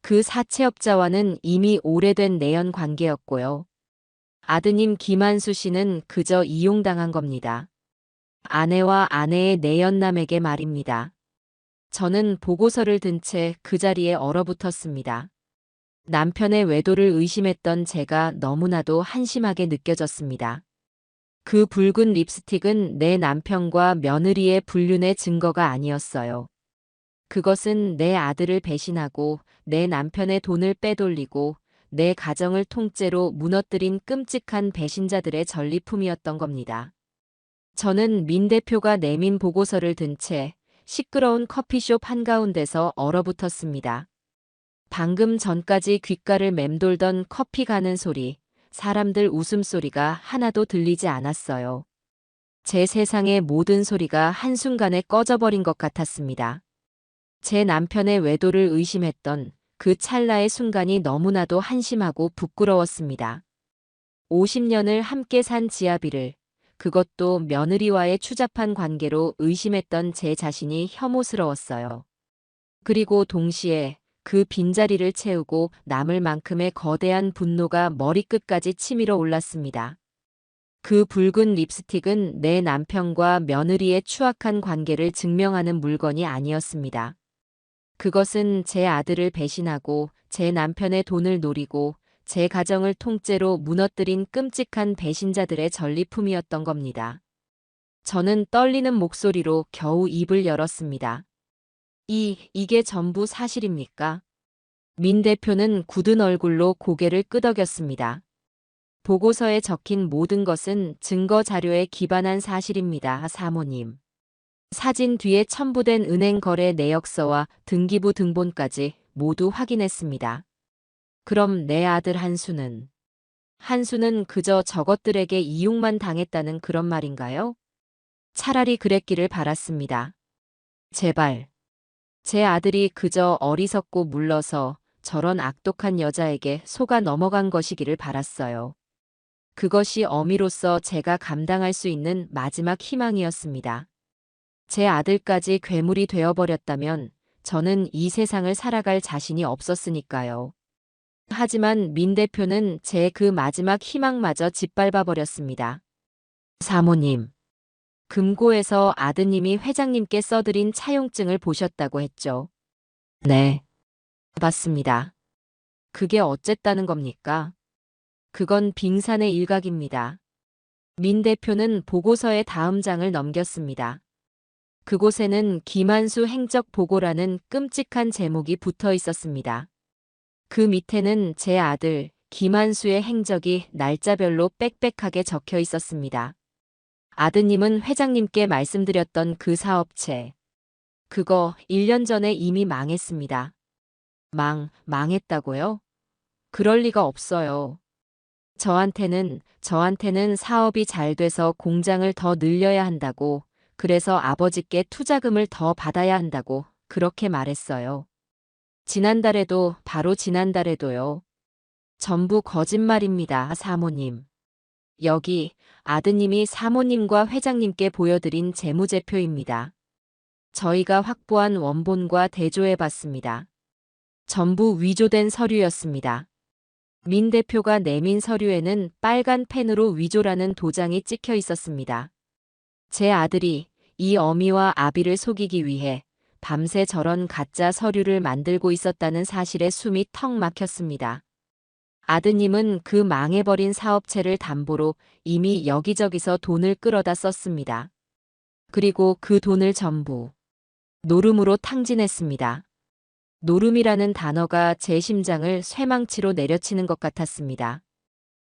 그 사채업자와는 이미 오래된 내연 관계였고요. 아드님 김한수 씨는 그저 이용당한 겁니다. 아내와 아내의 내연남에게 말입니다. 저는 보고서를 든 채 그 자리에 얼어붙었습니다. 남편의 외도를 의심했던 제가 너무나도 한심하게 느껴졌습니다. 그 붉은 립스틱은 내 남편과 며느리의 불륜의 증거가 아니었어요. 그것은 내 아들을 배신하고 내 남편의 돈을 빼돌리고 내 가정을 통째로 무너뜨린 끔찍한 배신자들의 전리품이었던 겁니다. 저는 민 대표가 내민 보고서를 든 채 시끄러운 커피숍 한가운데서 얼어붙었습니다. 방금 전까지 귓가를 맴돌던 커피 가는 소리, 사람들 웃음소리가 하나도 들리지 않았어요. 제 세상의 모든 소리가 한순간에 꺼져버린 것 같았습니다. 제 남편의 외도를 의심했던 그 찰나의 순간이 너무나도 한심하고 부끄러웠습니다. 50년을 함께 산 지아비를, 그것도 며느리와의 추잡한 관계로 의심했던 제 자신이 혐오스러웠어요. 그리고 동시에 그 빈자리를 채우고 남을 만큼의 거대한 분노가 머리끝까지 치밀어 올랐습니다. 그 붉은 립스틱은 내 남편과 며느리의 추악한 관계를 증명하는 물건이 아니었습니다. 그것은 제 아들을 배신하고 제 남편의 돈을 노리고 제 가정을 통째로 무너뜨린 끔찍한 배신자들의 전리품이었던 겁니다. 저는 떨리는 목소리로 겨우 입을 열었습니다. 이게 전부 사실입니까? 민 대표는 굳은 얼굴로 고개를 끄덕였습니다. 보고서에 적힌 모든 것은 증거 자료에 기반한 사실입니다, 사모님. 사진 뒤에 첨부된 은행 거래 내역서와 등기부 등본까지 모두 확인했습니다. 그럼 내 아들 한수는? 한수는 그저 저것들에게 이용만 당했다는 그런 말인가요? 차라리 그랬기를 바랐습니다. 제발. 제 아들이 그저 어리석고 물러서 저런 악독한 여자에게 속아 넘어간 것이기를 바랐어요. 그것이 어미로서 제가 감당할 수 있는 마지막 희망이었습니다. 제 아들까지 괴물이 되어버렸다면 저는 이 세상을 살아갈 자신이 없었으니까요. 하지만 민 대표는 제 그 마지막 희망마저 짓밟아버렸습니다. 사모님, 금고에서 아드님이 회장님께 써드린 차용증을 보셨다고 했죠. 네, 봤습니다. 그게 어쨌다는 겁니까? 그건 빙산의 일각입니다. 민 대표는 보고서의 다음 장을 넘겼습니다. 그곳에는 김한수 행적 보고라는 끔찍한 제목이 붙어 있었습니다. 그 밑에는 제 아들 김한수의 행적이 날짜별로 빽빽하게 적혀 있었습니다. 아드님은 회장님께 말씀드렸던 그 사업체. 그거 1년 전에 이미 망했습니다. 망했다고요? 그럴 리가 없어요. 저한테는 사업이 잘 돼서 공장을 더 늘려야 한다고, 그래서 아버지께 투자금을 더 받아야 한다고 그렇게 말했어요. 바로 지난달에도요. 전부 거짓말입니다, 사모님. 여기 아드님이 사모님과 회장님께 보여드린 재무제표입니다. 저희가 확보한 원본과 대조해 봤습니다. 전부 위조된 서류였습니다. 민 대표가 내민 서류에는 빨간 펜으로 위조라는 도장이 찍혀 있었습니다. 제 아들이 이 어미와 아비를 속이기 위해 밤새 저런 가짜 서류를 만들고 있었다는 사실에 숨이 턱 막혔습니다. 아드님은 그 망해버린 사업체를 담보로 이미 여기저기서 돈을 끌어다 썼습니다. 그리고 그 돈을 전부 노름으로 탕진했습니다. 노름이라는 단어가 제 심장을 쇠망치로 내려치는 것 같았습니다.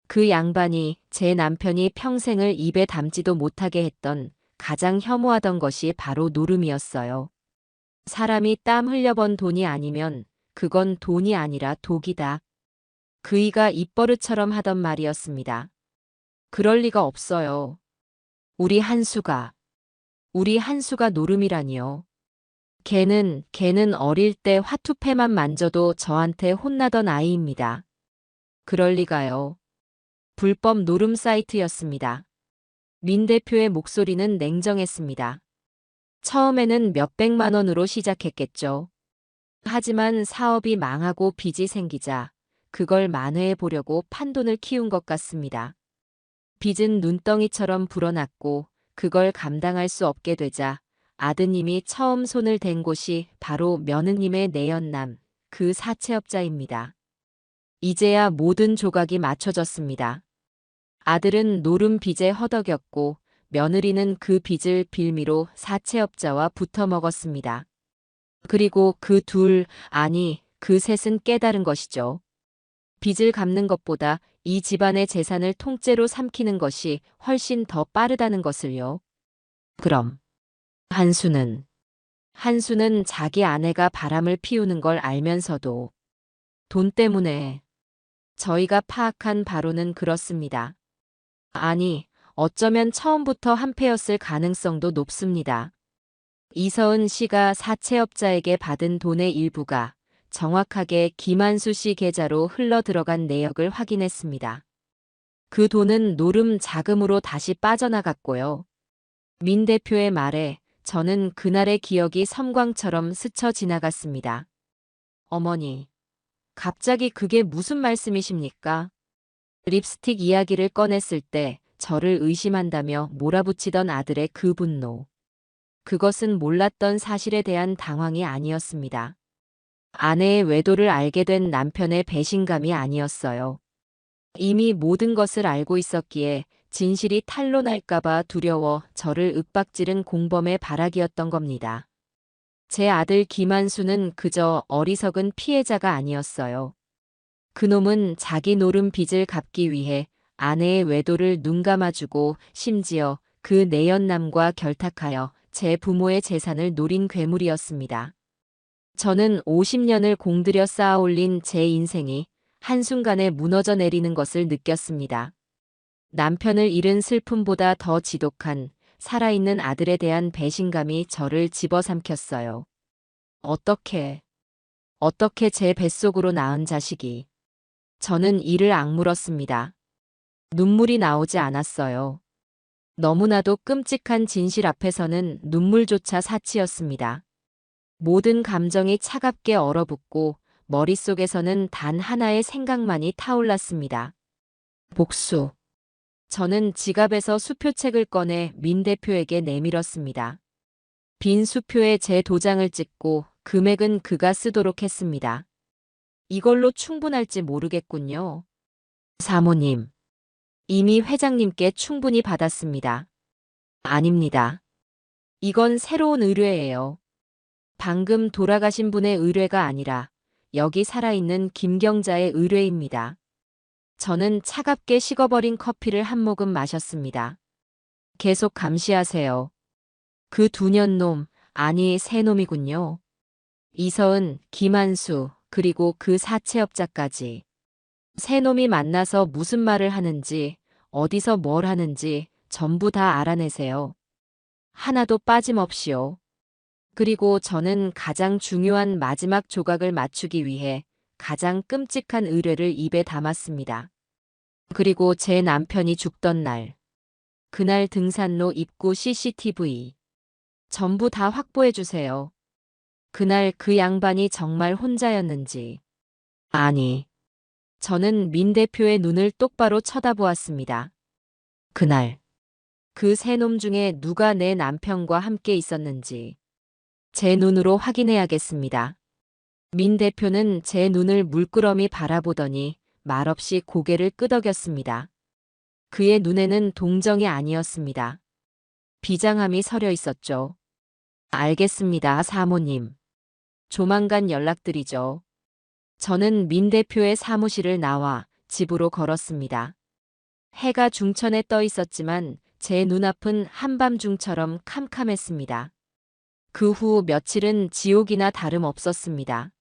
그 양반이 제 남편이 평생을 입에 담지도 못하게 했던 가장 혐오하던 것이 바로 노름이었어요. 사람이 땀 흘려번 돈이 아니면 그건 돈이 아니라 독이다. 그이가 입버릇처럼 하던 말이었습니다. 그럴 리가 없어요. 우리 한수가 노름이라니요. 걔는 어릴 때 화투패만 만져도 저한테 혼나던 아이입니다. 그럴 리가요. 불법 노름 사이트였습니다. 민 대표의 목소리는 냉정했습니다. 처음에는 몇백만 원으로 시작했겠죠. 하지만 사업이 망하고 빚이 생기자 그걸 만회해 보려고 판돈을 키운 것 같습니다. 빚은 눈덩이처럼 불어났고 그걸 감당할 수 없게 되자 아드님이 처음 손을 댄 곳이 바로 며느님의 내연남, 그 사채업자입니다. 이제야 모든 조각이 맞춰졌습니다. 아들은 노름 빚에 허덕였고 며느리는 그 빚을 빌미로 사채업자와 붙어 먹었습니다. 그리고 그 둘, 아니, 그 셋은 깨달은 것이죠. 빚을 갚는 것보다 이 집안의 재산을 통째로 삼키는 것이 훨씬 더 빠르다는 것을요. 그럼 한수는 자기 아내가 바람을 피우는 걸 알면서도 돈 때문에 저희가 파악한 바로는 그렇습니다. 아니, 어쩌면 처음부터 한패였을 가능성도 높습니다. 이서은 씨가 사채업자에게 받은 돈의 일부가 정확하게 김한수 씨 계좌로 흘러 들어간 내역을 확인했습니다. 그 돈은 노름 자금으로 다시 빠져나갔고요. 민 대표의 말에 저는 그날의 기억이 섬광처럼 스쳐 지나갔습니다. 어머니, 갑자기 그게 무슨 말씀이십니까? 립스틱 이야기를 꺼냈을 때 저를 의심한다며 몰아붙이던 아들의 그 분노. 그것은 몰랐던 사실에 대한 당황이 아니었습니다. 아내의 외도를 알게 된 남편의 배신감이 아니었어요. 이미 모든 것을 알고 있었기에 진실이 탄로날까봐 두려워 저를 윽박지른 공범의 발악이었던 겁니다. 제 아들 김한수는 그저 어리석은 피해자가 아니었어요. 그놈은 자기 노름 빚을 갚기 위해 아내의 외도를 눈감아주고 심지어 그 내연남과 결탁하여 제 부모의 재산을 노린 괴물이었습니다. 저는 50년을 공들여 쌓아올린 제 인생이 한순간에 무너져 내리는 것을 느꼈습니다. 남편을 잃은 슬픔보다 더 지독한 살아있는 아들에 대한 배신감이 저를 집어삼켰어요. 어떻게 제 뱃속으로 낳은 자식이. 저는 이를 악물었습니다. 눈물이 나오지 않았어요. 너무나도 끔찍한 진실 앞에서는 눈물조차 사치였습니다. 모든 감정이 차갑게 얼어붙고 머릿속에서는 단 하나의 생각만이 타올랐습니다. 복수. 저는 지갑에서 수표책을 꺼내 민 대표에게 내밀었습니다. 빈 수표에 제 도장을 찍고 금액은 그가 쓰도록 했습니다. 이걸로 충분할지 모르겠군요. 사모님, 이미 회장님께 충분히 받았습니다. 아닙니다. 이건 새로운 의뢰예요. 방금 돌아가신 분의 의뢰가 아니라 여기 살아있는 김경자의 의뢰입니다. 저는 차갑게 식어버린 커피를 한 모금 마셨습니다. 계속 감시하세요. 그 두 년놈, 아니 새 놈이군요. 이서은, 김한수, 그리고 그 사채업자까지. 새 놈이 만나서 무슨 말을 하는지, 어디서 뭘 하는지 전부 다 알아내세요. 하나도 빠짐없이요. 그리고 저는 가장 중요한 마지막 조각을 맞추기 위해 가장 끔찍한 의뢰를 입에 담았습니다. 그리고 제 남편이 죽던 날, 그날 등산로 입구 CCTV 전부 다 확보해 주세요. 그날 그 양반이 정말 혼자였는지. 아니, 저는 민 대표의 눈을 똑바로 쳐다보았습니다. 그날, 그 세 놈 중에 누가 내 남편과 함께 있었는지 제 눈으로 확인해야겠습니다. 민 대표는 제 눈을 물끄러미 바라보더니 말없이 고개를 끄덕였습니다. 그의 눈에는 동정이 아니었습니다. 비장함이 서려 있었죠. 알겠습니다, 사모님. 조만간 연락드리죠. 저는 민 대표의 사무실을 나와 집으로 걸었습니다. 해가 중천에 떠 있었지만 제 눈앞은 한밤중처럼 캄캄했습니다. 그 후 며칠은 지옥이나 다름없었습니다.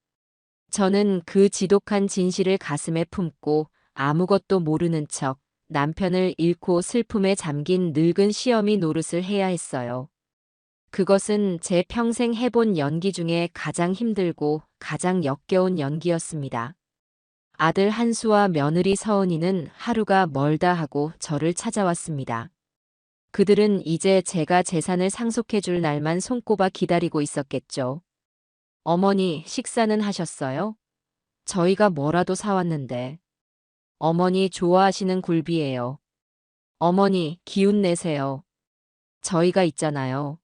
저는 그 지독한 진실을 가슴에 품고 아무것도 모르는 척 남편을 잃고 슬픔에 잠긴 늙은 시어미 노릇을 해야 했어요. 그것은 제 평생 해본 연기 중에 가장 힘들고 가장 역겨운 연기였습니다. 아들 한수와 며느리 서은이는 하루가 멀다 하고 저를 찾아왔습니다. 그들은 이제 제가 재산을 상속해 줄 날만 손꼽아 기다리고 있었겠죠. 어머니, 식사는 하셨어요? 저희가 뭐라도 사왔는데. 어머니 좋아하시는 굴비예요. 어머니, 기운 내세요. 저희가 있잖아요.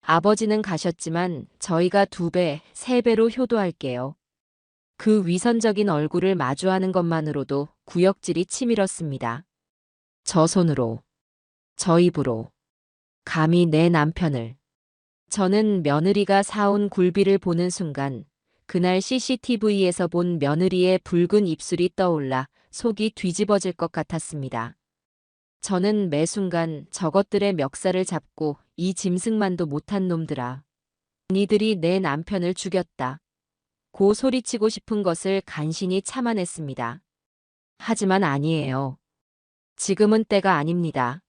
아버지는 가셨지만 저희가 2배, 3배로 효도할게요. 그 위선적인 얼굴을 마주하는 것만으로도 구역질이 치밀었습니다. 저 손으로, 저 입으로, 감히 내 남편을. 저는 며느리가 사온 굴비를 보는 순간 그날 CCTV에서 본 며느리의 붉은 입술이 떠올라 속이 뒤집어질 것 같았습니다. 저는 매 순간 저것들의 멱살을 잡고 이 짐승만도 못한 놈들아. 니들이 내 남편을 죽였다. 고 소리치고 싶은 것을 간신히 참아냈습니다. 하지만 아니에요. 지금은 때가 아닙니다.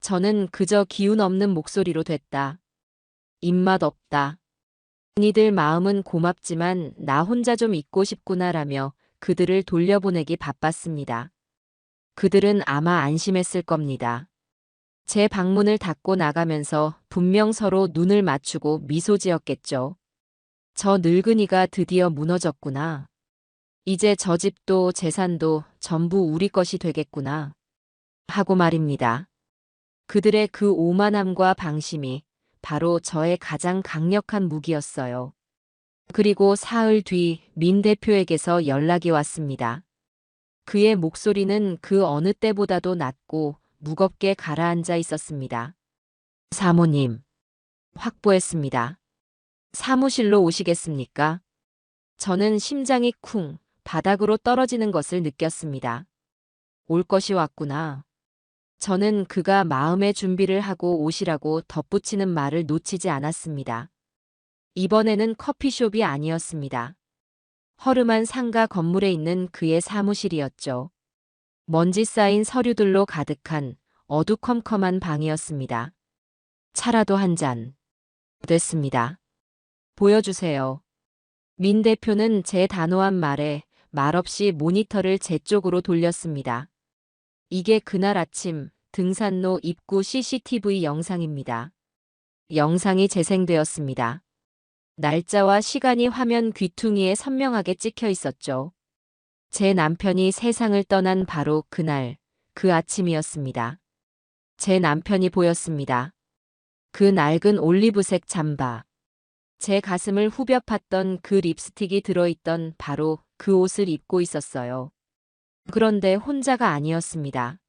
저는 그저 기운 없는 목소리로 됐다. 입맛 없다. 니들 마음은 고맙지만 나 혼자 좀 있고 싶구나라며 그들을 돌려보내기 바빴습니다. 그들은 아마 안심했을 겁니다. 제 방문을 닫고 나가면서 분명 서로 눈을 맞추고 미소 지었겠죠. 저 늙은이가 드디어 무너졌구나. 이제 저 집도 재산도 전부 우리 것이 되겠구나. 하고 말입니다. 그들의 그 오만함과 방심이 바로 저의 가장 강력한 무기였어요. 그리고 사흘 뒤 민 대표에게서 연락이 왔습니다. 그의 목소리는 그 어느 때보다도 낮고 무겁게 가라앉아 있었습니다. 사모님, 확보했습니다. 사무실로 오시겠습니까? 저는 심장이 쿵 바닥으로 떨어지는 것을 느꼈습니다. 올 것이 왔구나. 저는 그가 마음의 준비를 하고 오시라고 덧붙이는 말을 놓치지 않았습니다. 이번에는 커피숍이 아니었습니다. 허름한 상가 건물에 있는 그의 사무실이었죠. 먼지 쌓인 서류들로 가득한 어두컴컴한 방이었습니다. 차라도 한 잔. 됐습니다. 보여주세요. 민 대표는 제 단호한 말에 말없이 모니터를 제 쪽으로 돌렸습니다. 이게 그날 아침 등산로 입구 CCTV 영상입니다. 영상이 재생되었습니다. 날짜와 시간이 화면 귀퉁이에 선명하게 찍혀 있었죠. 제 남편이 세상을 떠난 바로 그날, 그 아침이었습니다. 제 남편이 보였습니다. 그 낡은 올리브색 잠바. 제 가슴을 후벼 팠던 그 립스틱이 들어있던 바로 그 옷을 입고 있었어요. 그런데 혼자가 아니었습니다.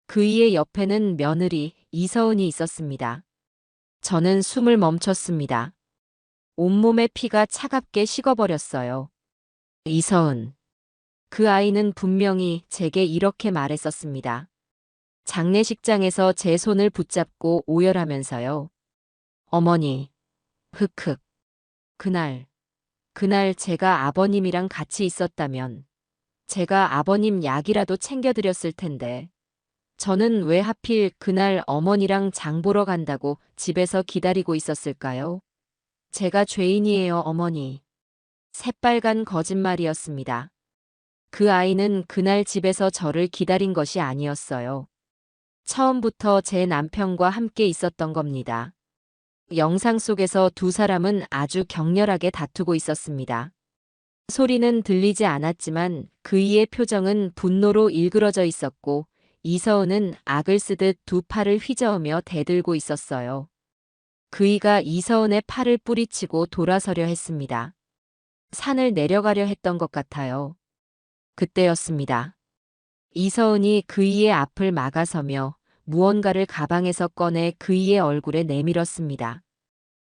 그의 옆에는 며느리 이서은이 있었습니다. 저는 숨을 멈췄습니다. 온몸의 피가 차갑게 식어버렸어요. 이서은. 그 아이는 분명히 제게 이렇게 말했었습니다. 장례식장에서 제 손을 붙잡고 오열하면서요. 어머니. 흑흑. 그날 제가 아버님이랑 같이 있었다면 제가 아버님 약이라도 챙겨드렸을 텐데 저는 왜 하필 그날 어머니랑 장 보러 간다고 집에서 기다리고 있었을까요? 제가 죄인이에요, 어머니. 새빨간 거짓말이었습니다. 그 아이는 그날 집에서 저를 기다린 것이 아니었어요. 처음부터 제 남편과 함께 있었던 겁니다. 영상 속에서 2사람은 아주 격렬하게 다투고 있었습니다. 소리는 들리지 않았지만 그이의 표정은 분노로 일그러져 있었고 이서은은 악을 쓰듯 2팔을 휘저으며 대들고 있었어요. 그이가 이서은의 팔을 뿌리치고 돌아서려 했습니다. 산을 내려가려 했던 것 같아요. 그때였습니다. 이서은이 그이의 앞을 막아서며 무언가를 가방에서 꺼내 그이의 얼굴에 내밀었습니다.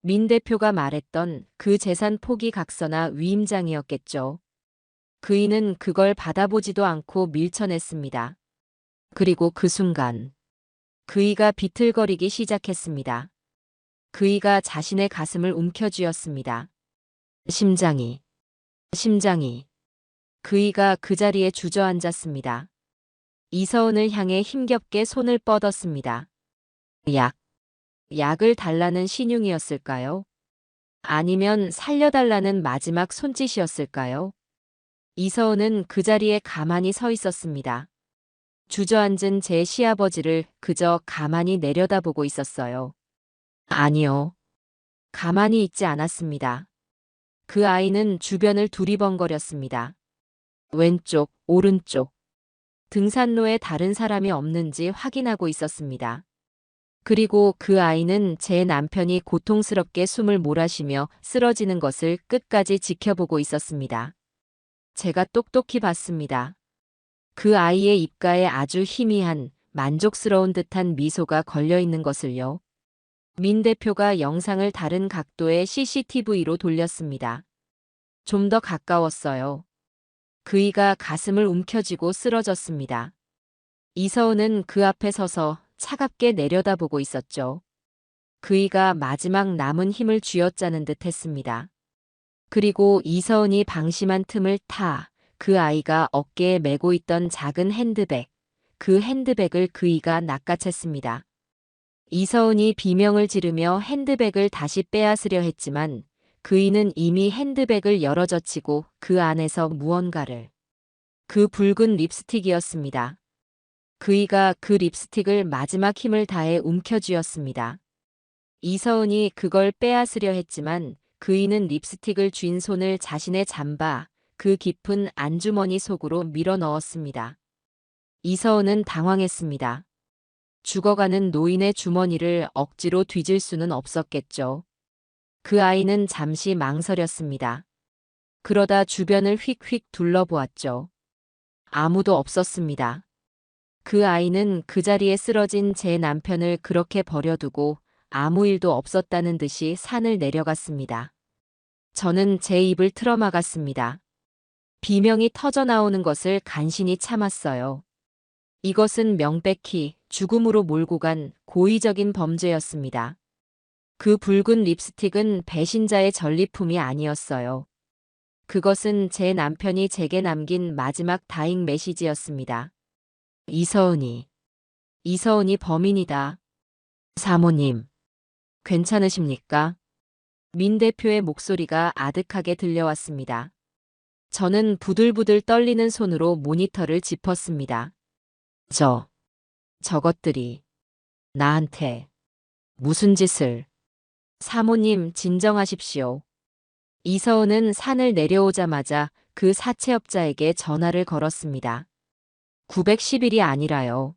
민 대표가 말했던 그 재산 포기 각서나 위임장이었겠죠. 그이는 그걸 받아보지도 않고 밀쳐냈습니다. 그리고 그 순간 그이가 비틀거리기 시작했습니다. 그이가 자신의 가슴을 움켜쥐었습니다. 심장이. 그이가 그 자리에 주저앉았습니다. 이서은을 향해 힘겹게 손을 뻗었습니다. 약을 달라는 신용이었을까요? 아니면 살려달라는 마지막 손짓이었을까요? 이서은은 그 자리에 가만히 서 있었습니다. 주저앉은 제 시아버지를 그저 가만히 내려다보고 있었어요. 아니요. 가만히 있지 않았습니다. 그 아이는 주변을 두리번거렸습니다. 왼쪽, 오른쪽. 등산로에 다른 사람이 없는지 확인하고 있었습니다. 그리고 그 아이는 제 남편이 고통스럽게 숨을 몰아쉬며 쓰러지는 것을 끝까지 지켜보고 있었습니다. 제가 똑똑히 봤습니다. 그 아이의 입가에 아주 희미한, 만족스러운 듯한 미소가 걸려 있는 것을요. 민 대표가 영상을 다른 각도의 CCTV로 돌렸습니다. 좀 더 가까웠어요. 그이가 가슴을 움켜쥐고 쓰러졌습니다. 이서은은 그 앞에 서서 차갑게 내려다보고 있었죠. 그이가 마지막 남은 힘을 쥐어짜는 듯 했습니다. 그리고 이서은이 방심한 틈을 타 그 아이가 어깨에 메고 있던 작은 핸드백, 그 핸드백을 그이가 낚아챘습니다. 이서은이 비명을 지르며 핸드백을 다시 빼앗으려 했지만 그이는 이미 핸드백을 열어젖히고 그 안에서 무언가를. 그 붉은 립스틱이었습니다. 그이가 그 립스틱을 마지막 힘을 다해 움켜쥐었습니다. 이서은이 그걸 빼앗으려 했지만 그이는 립스틱을 쥔 손을 자신의 잠바, 그 깊은 안주머니 속으로 밀어 넣었습니다. 이서은은 당황했습니다. 죽어가는 노인의 주머니를 억지로 뒤질 수는 없었겠죠. 그 아이는 잠시 망설였습니다. 그러다 주변을 휙휙 둘러보았죠. 아무도 없었습니다. 그 아이는 그 자리에 쓰러진 제 남편을 그렇게 버려두고 아무 일도 없었다는 듯이 산을 내려갔습니다. 저는 제 입을 틀어막았습니다. 비명이 터져나오는 것을 간신히 참았어요. 이것은 명백히 죽음으로 몰고 간 고의적인 범죄였습니다. 그 붉은 립스틱은 배신자의 전리품이 아니었어요. 그것은 제 남편이 제게 남긴 마지막 다잉 메시지였습니다. 이서은이 범인이다. 사모님, 괜찮으십니까? 민 대표의 목소리가 아득하게 들려왔습니다. 저는 부들부들 떨리는 손으로 모니터를 짚었습니다. 저것들이 나한테 무슨 짓을. 사모님, 진정하십시오. 이서은은 산을 내려오자마자 그 사채업자에게 전화를 걸었습니다. 911이 아니라요.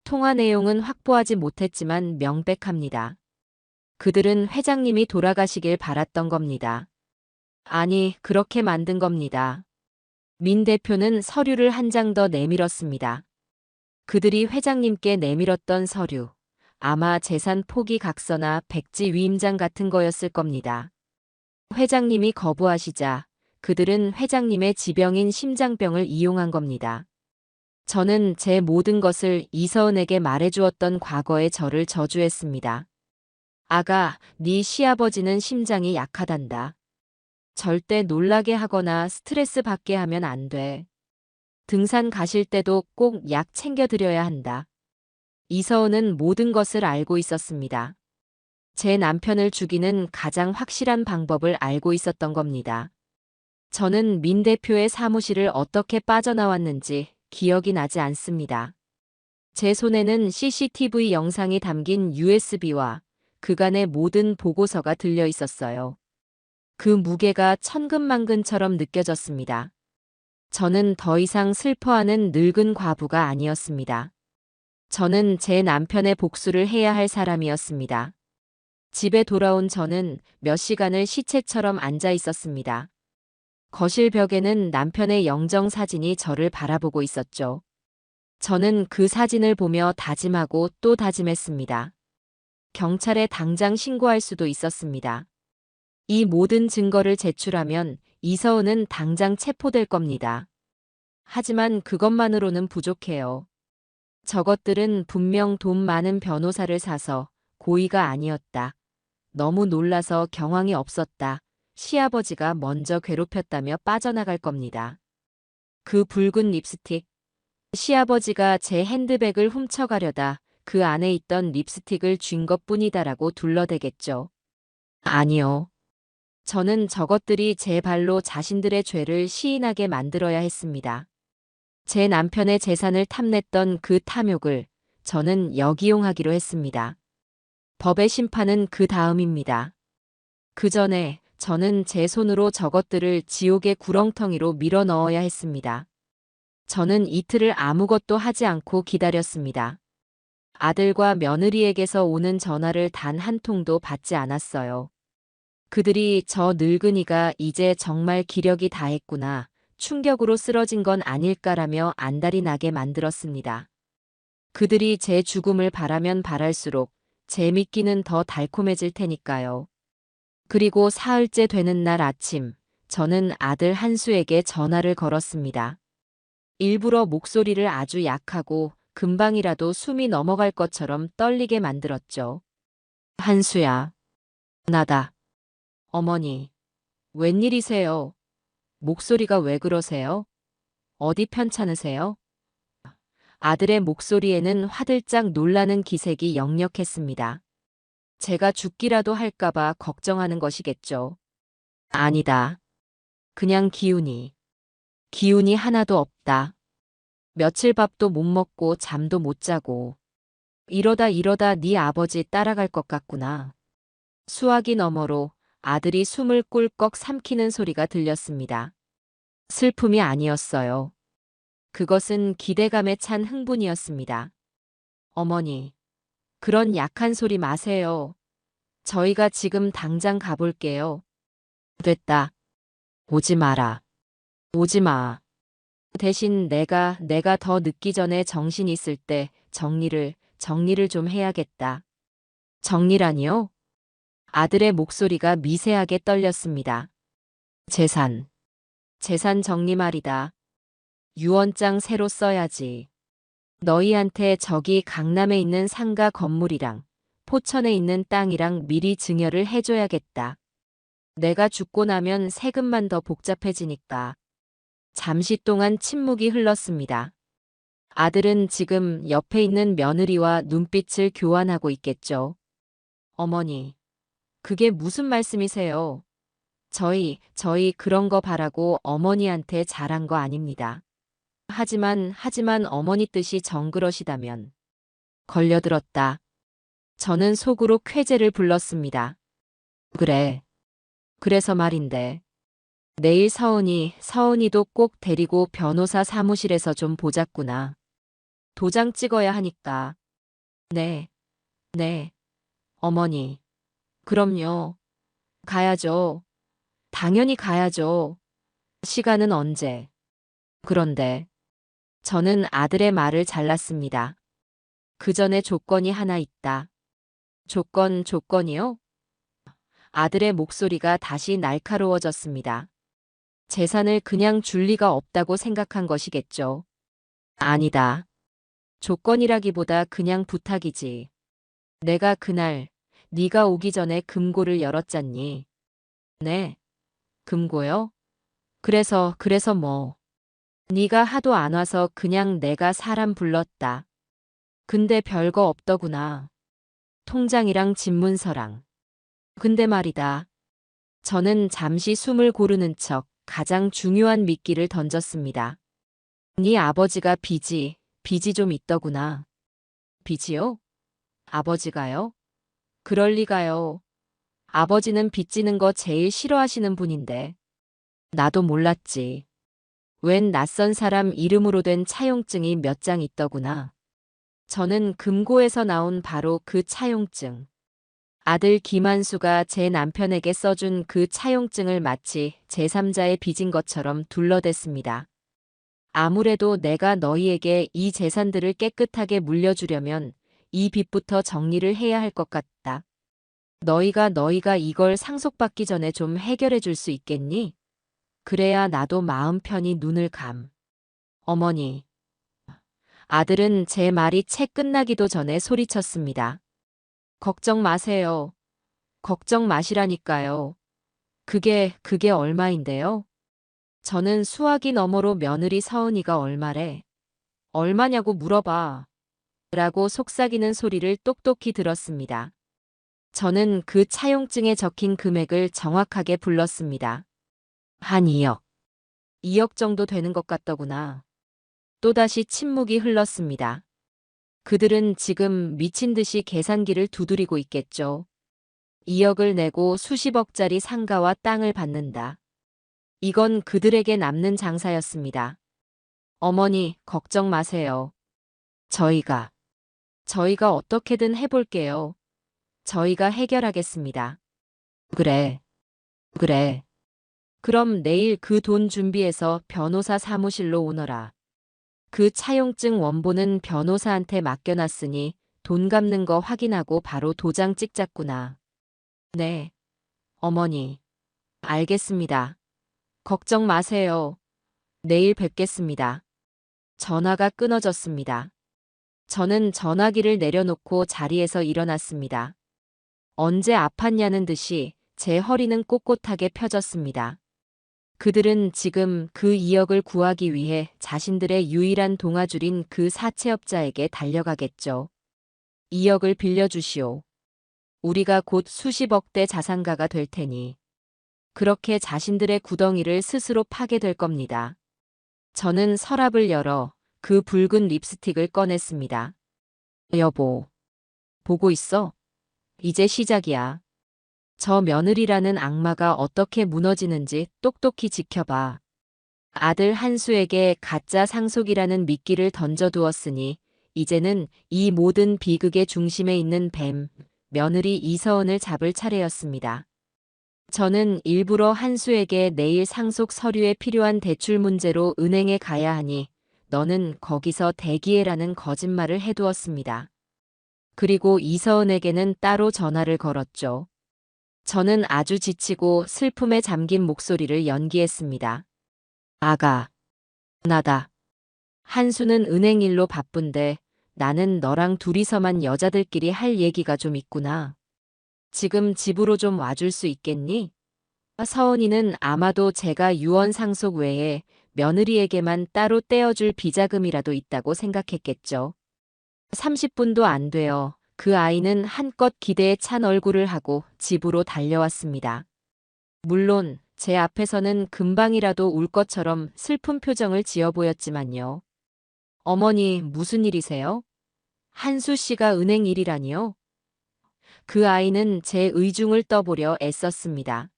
통화 내용은 확보하지 못했지만 명백합니다. 그들은 회장님이 돌아가시길 바랐던 겁니다. 아니, 그렇게 만든 겁니다. 민 대표는 서류를 한 장 더 내밀었습니다. 그들이 회장님께 내밀었던 서류, 아마 재산 포기 각서나 백지 위임장 같은 거였을 겁니다. 회장님이 거부하시자 그들은 회장님의 지병인 심장병을 이용한 겁니다. 저는 제 모든 것을 이서은에게 말해주었던 과거의 저를 저주했습니다. 아가, 네 시아버지는 심장이 약하단다. 절대 놀라게 하거나 스트레스 받게 하면 안 돼. 등산 가실 때도 꼭 약 챙겨드려야 한다. 이서은은 모든 것을 알고 있었습니다. 제 남편을 죽이는 가장 확실한 방법을 알고 있었던 겁니다. 저는 민 대표의 사무실을 어떻게 빠져나왔는지 기억이 나지 않습니다. 제 손에는 CCTV 영상이 담긴 USB와 그간의 모든 보고서가 들려 있었어요. 그 무게가 천근만근처럼 느껴졌습니다. 저는 더 이상 슬퍼하는 늙은 과부가 아니었습니다. 저는 제 남편의 복수를 해야 할 사람이었습니다. 집에 돌아온 저는 몇 시간을 시체처럼 앉아 있었습니다. 거실 벽에는 남편의 영정 사진이 저를 바라보고 있었죠. 저는 그 사진을 보며 다짐하고 또 다짐했습니다. 경찰에 당장 신고할 수도 있었습니다. 이 모든 증거를 제출하면 이서은은 당장 체포될 겁니다. 하지만 그것만으로는 부족해요. 저것들은 분명 돈 많은 변호사를 사서 고의가 아니었다. 너무 놀라서 경황이 없었다. 시아버지가 먼저 괴롭혔다며 빠져나갈 겁니다. 그 붉은 립스틱. 시아버지가 제 핸드백을 훔쳐가려다 그 안에 있던 립스틱을 쥔 것뿐이다라고 둘러대겠죠. 아니요. 저는 저것들이 제 발로 자신들의 죄를 시인하게 만들어야 했습니다. 제 남편의 재산을 탐냈던 그 탐욕을 저는 역이용하기로 했습니다. 법의 심판은 그 다음입니다. 그 전에 저는 제 손으로 저것들을 지옥의 구렁텅이로 밀어 넣어야 했습니다. 저는 이틀을 아무것도 하지 않고 기다렸습니다. 아들과 며느리에게서 오는 전화를 단 한 통도 받지 않았어요. 그들이 저 늙은이가 이제 정말 기력이 다했구나, 충격으로 쓰러진 건 아닐까라며 안달이 나게 만들었습니다. 그들이 제 죽음을 바라면 바랄수록 제 미끼는 더 달콤해질 테니까요. 그리고 사흘째 되는 날 아침, 저는 아들 한수에게 전화를 걸었습니다. 일부러 목소리를 아주 약하고 금방이라도 숨이 넘어갈 것처럼 떨리게 만들었죠. 한수야, 나다. 어머니, 웬일이세요? 목소리가 왜 그러세요? 어디 편찮으세요? 아들의 목소리에는 화들짝 놀라는 기색이 역력했습니다. 제가 죽기라도 할까봐 걱정하는 것이겠죠. 아니다. 그냥 기운이 하나도 없다. 며칠 밥도 못 먹고 잠도 못 자고. 이러다 네 아버지 따라갈 것 같구나. 수화기 너머로 아들이 숨을 꿀꺽 삼키는 소리가 들렸습니다. 슬픔이 아니었어요. 그것은 기대감에 찬 흥분이었습니다. 어머니, 그런 약한 소리 마세요. 저희가 지금 당장 가볼게요. 됐다. 오지 마라. 오지 마. 대신 내가 더 늦기 전에 정신 있을 때 정리를 좀 해야겠다. 정리라니요? 아들의 목소리가 미세하게 떨렸습니다. 재산. 재산 정리 말이다. 유언장 새로 써야지. 너희한테 저기 강남에 있는 상가 건물이랑 포천에 있는 땅이랑 미리 증여를 해줘야겠다. 내가 죽고 나면 세금만 더 복잡해지니까. 잠시 동안 침묵이 흘렀습니다. 아들은 지금 옆에 있는 며느리와 눈빛을 교환하고 있겠죠. 어머니, 그게 무슨 말씀이세요? 저희 그런 거 바라고 어머니한테 잘한 거 아닙니다. 하지만 어머니 뜻이 정그러시다면. 걸려들었다. 저는 속으로 쾌재를 불렀습니다. 그래. 그래서 말인데. 내일 서은이도 꼭 데리고 변호사 사무실에서 좀 보자꾸나. 도장 찍어야 하니까. 네, 네. 어머니. 그럼요. 가야죠. 당연히 가야죠. 시간은 언제? 그런데 저는 아들의 말을 잘랐습니다. 그 전에 조건이 하나 있다. 조건이요? 아들의 목소리가 다시 날카로워졌습니다. 재산을 그냥 줄 리가 없다고 생각한 것이겠죠. 아니다. 조건이라기보다 그냥 부탁이지. 내가 그날 네가 오기 전에 금고를 열었잖니. 네. 금고요? 그래서 뭐. 네가 하도 안 와서 그냥 내가 사람 불렀다. 근데 별거 없더구나. 통장이랑 집문서랑. 근데 말이다. 저는 잠시 숨을 고르는 척 가장 중요한 미끼를 던졌습니다. 네 아버지가 빚이 좀 있더구나. 빚이요? 아버지가요? 그럴 리가요. 아버지는 빚지는 거 제일 싫어하시는 분인데. 나도 몰랐지. 웬 낯선 사람 이름으로 된 차용증이 몇 장 있더구나. 저는 금고에서 나온 바로 그 차용증. 아들 김한수가 제 남편에게 써준 그 차용증을 마치 제3자의 빚인 것처럼 둘러댔습니다. 아무래도 내가 너희에게 이 재산들을 깨끗하게 물려주려면 이 빚부터 정리를 해야 할 것 같다. 너희가 이걸 상속받기 전에 좀 해결해 줄 수 있겠니? 그래야 나도 마음 편히 눈을 감. 어머니. 아들은 제 말이 채 끝나기도 전에 소리쳤습니다. 걱정 마세요. 걱정 마시라니까요. 그게 얼마인데요? 저는 수화기 너머로 며느리 서은이가 얼마래? 얼마냐고 물어봐. 라고 속삭이는 소리를 똑똑히 들었습니다. 저는 그 차용증에 적힌 금액을 정확하게 불렀습니다. 한 2억. 2억 정도 되는 것 같더구나. 또다시 침묵이 흘렀습니다. 그들은 지금 미친 듯이 계산기를 두드리고 있겠죠. 2억을 내고 수십억짜리 상가와 땅을 받는다. 이건 그들에게 남는 장사였습니다. 어머니, 걱정 마세요. 저희가 저희가 어떻게든 해볼게요. 저희가 해결하겠습니다. 그래, 그래. 그럼 내일 그 돈 준비해서 변호사 사무실로 오너라. 그 차용증 원본은 변호사한테 맡겨놨으니 돈 갚는 거 확인하고 바로 도장 찍자꾸나. 네, 어머니. 알겠습니다. 걱정 마세요. 내일 뵙겠습니다. 전화가 끊어졌습니다. 저는 전화기를 내려놓고 자리에서 일어났습니다. 언제 아팠냐는 듯이 제 허리는 꼿꼿하게 펴졌습니다. 그들은 지금 그 2억을 구하기 위해 자신들의 유일한 동아줄인 그 사채업자에게 달려가겠죠. 2억을 빌려주시오. 우리가 곧 수십억대 자산가가 될 테니. 그렇게 자신들의 구덩이를 스스로 파게 될 겁니다. 저는 서랍을 열어 그 붉은 립스틱을 꺼냈습니다. 여보, 보고 있어? 이제 시작이야. 저 며느리라는 악마가 어떻게 무너지는지 똑똑히 지켜봐. 아들 한수에게 가짜 상속이라는 미끼를 던져두었으니 이제는 이 모든 비극의 중심에 있는 뱀, 며느리 이서은을 잡을 차례였습니다. 저는 일부러 한수에게 내일 상속 서류에 필요한 대출 문제로 은행에 가야 하니 너는 거기서 대기해라는 거짓말을 해두었습니다. 그리고 이서은에게는 따로 전화를 걸었죠. 저는 아주 지치고 슬픔에 잠긴 목소리를 연기했습니다. 아가, 나다. 한수는 은행 일로 바쁜데 나는 너랑 둘이서만 여자들끼리 할 얘기가 좀 있구나. 지금 집으로 좀 와줄 수 있겠니? 서은이는 아마도 제가 유언 상속 외에 며느리에게만 따로 떼어줄 비자금이라도 있다고 생각했겠죠. 30분도 안 되어 그 아이는 한껏 기대에 찬 얼굴을 하고 집으로 달려왔습니다. 물론 제 앞에서는 금방이라도 울 것처럼 슬픈 표정을 지어 보였지만요. 어머니, 무슨 일이세요? 한수 씨가 은행 일이라니요? 그 아이는 제 의중을 떠보려 애썼습니다.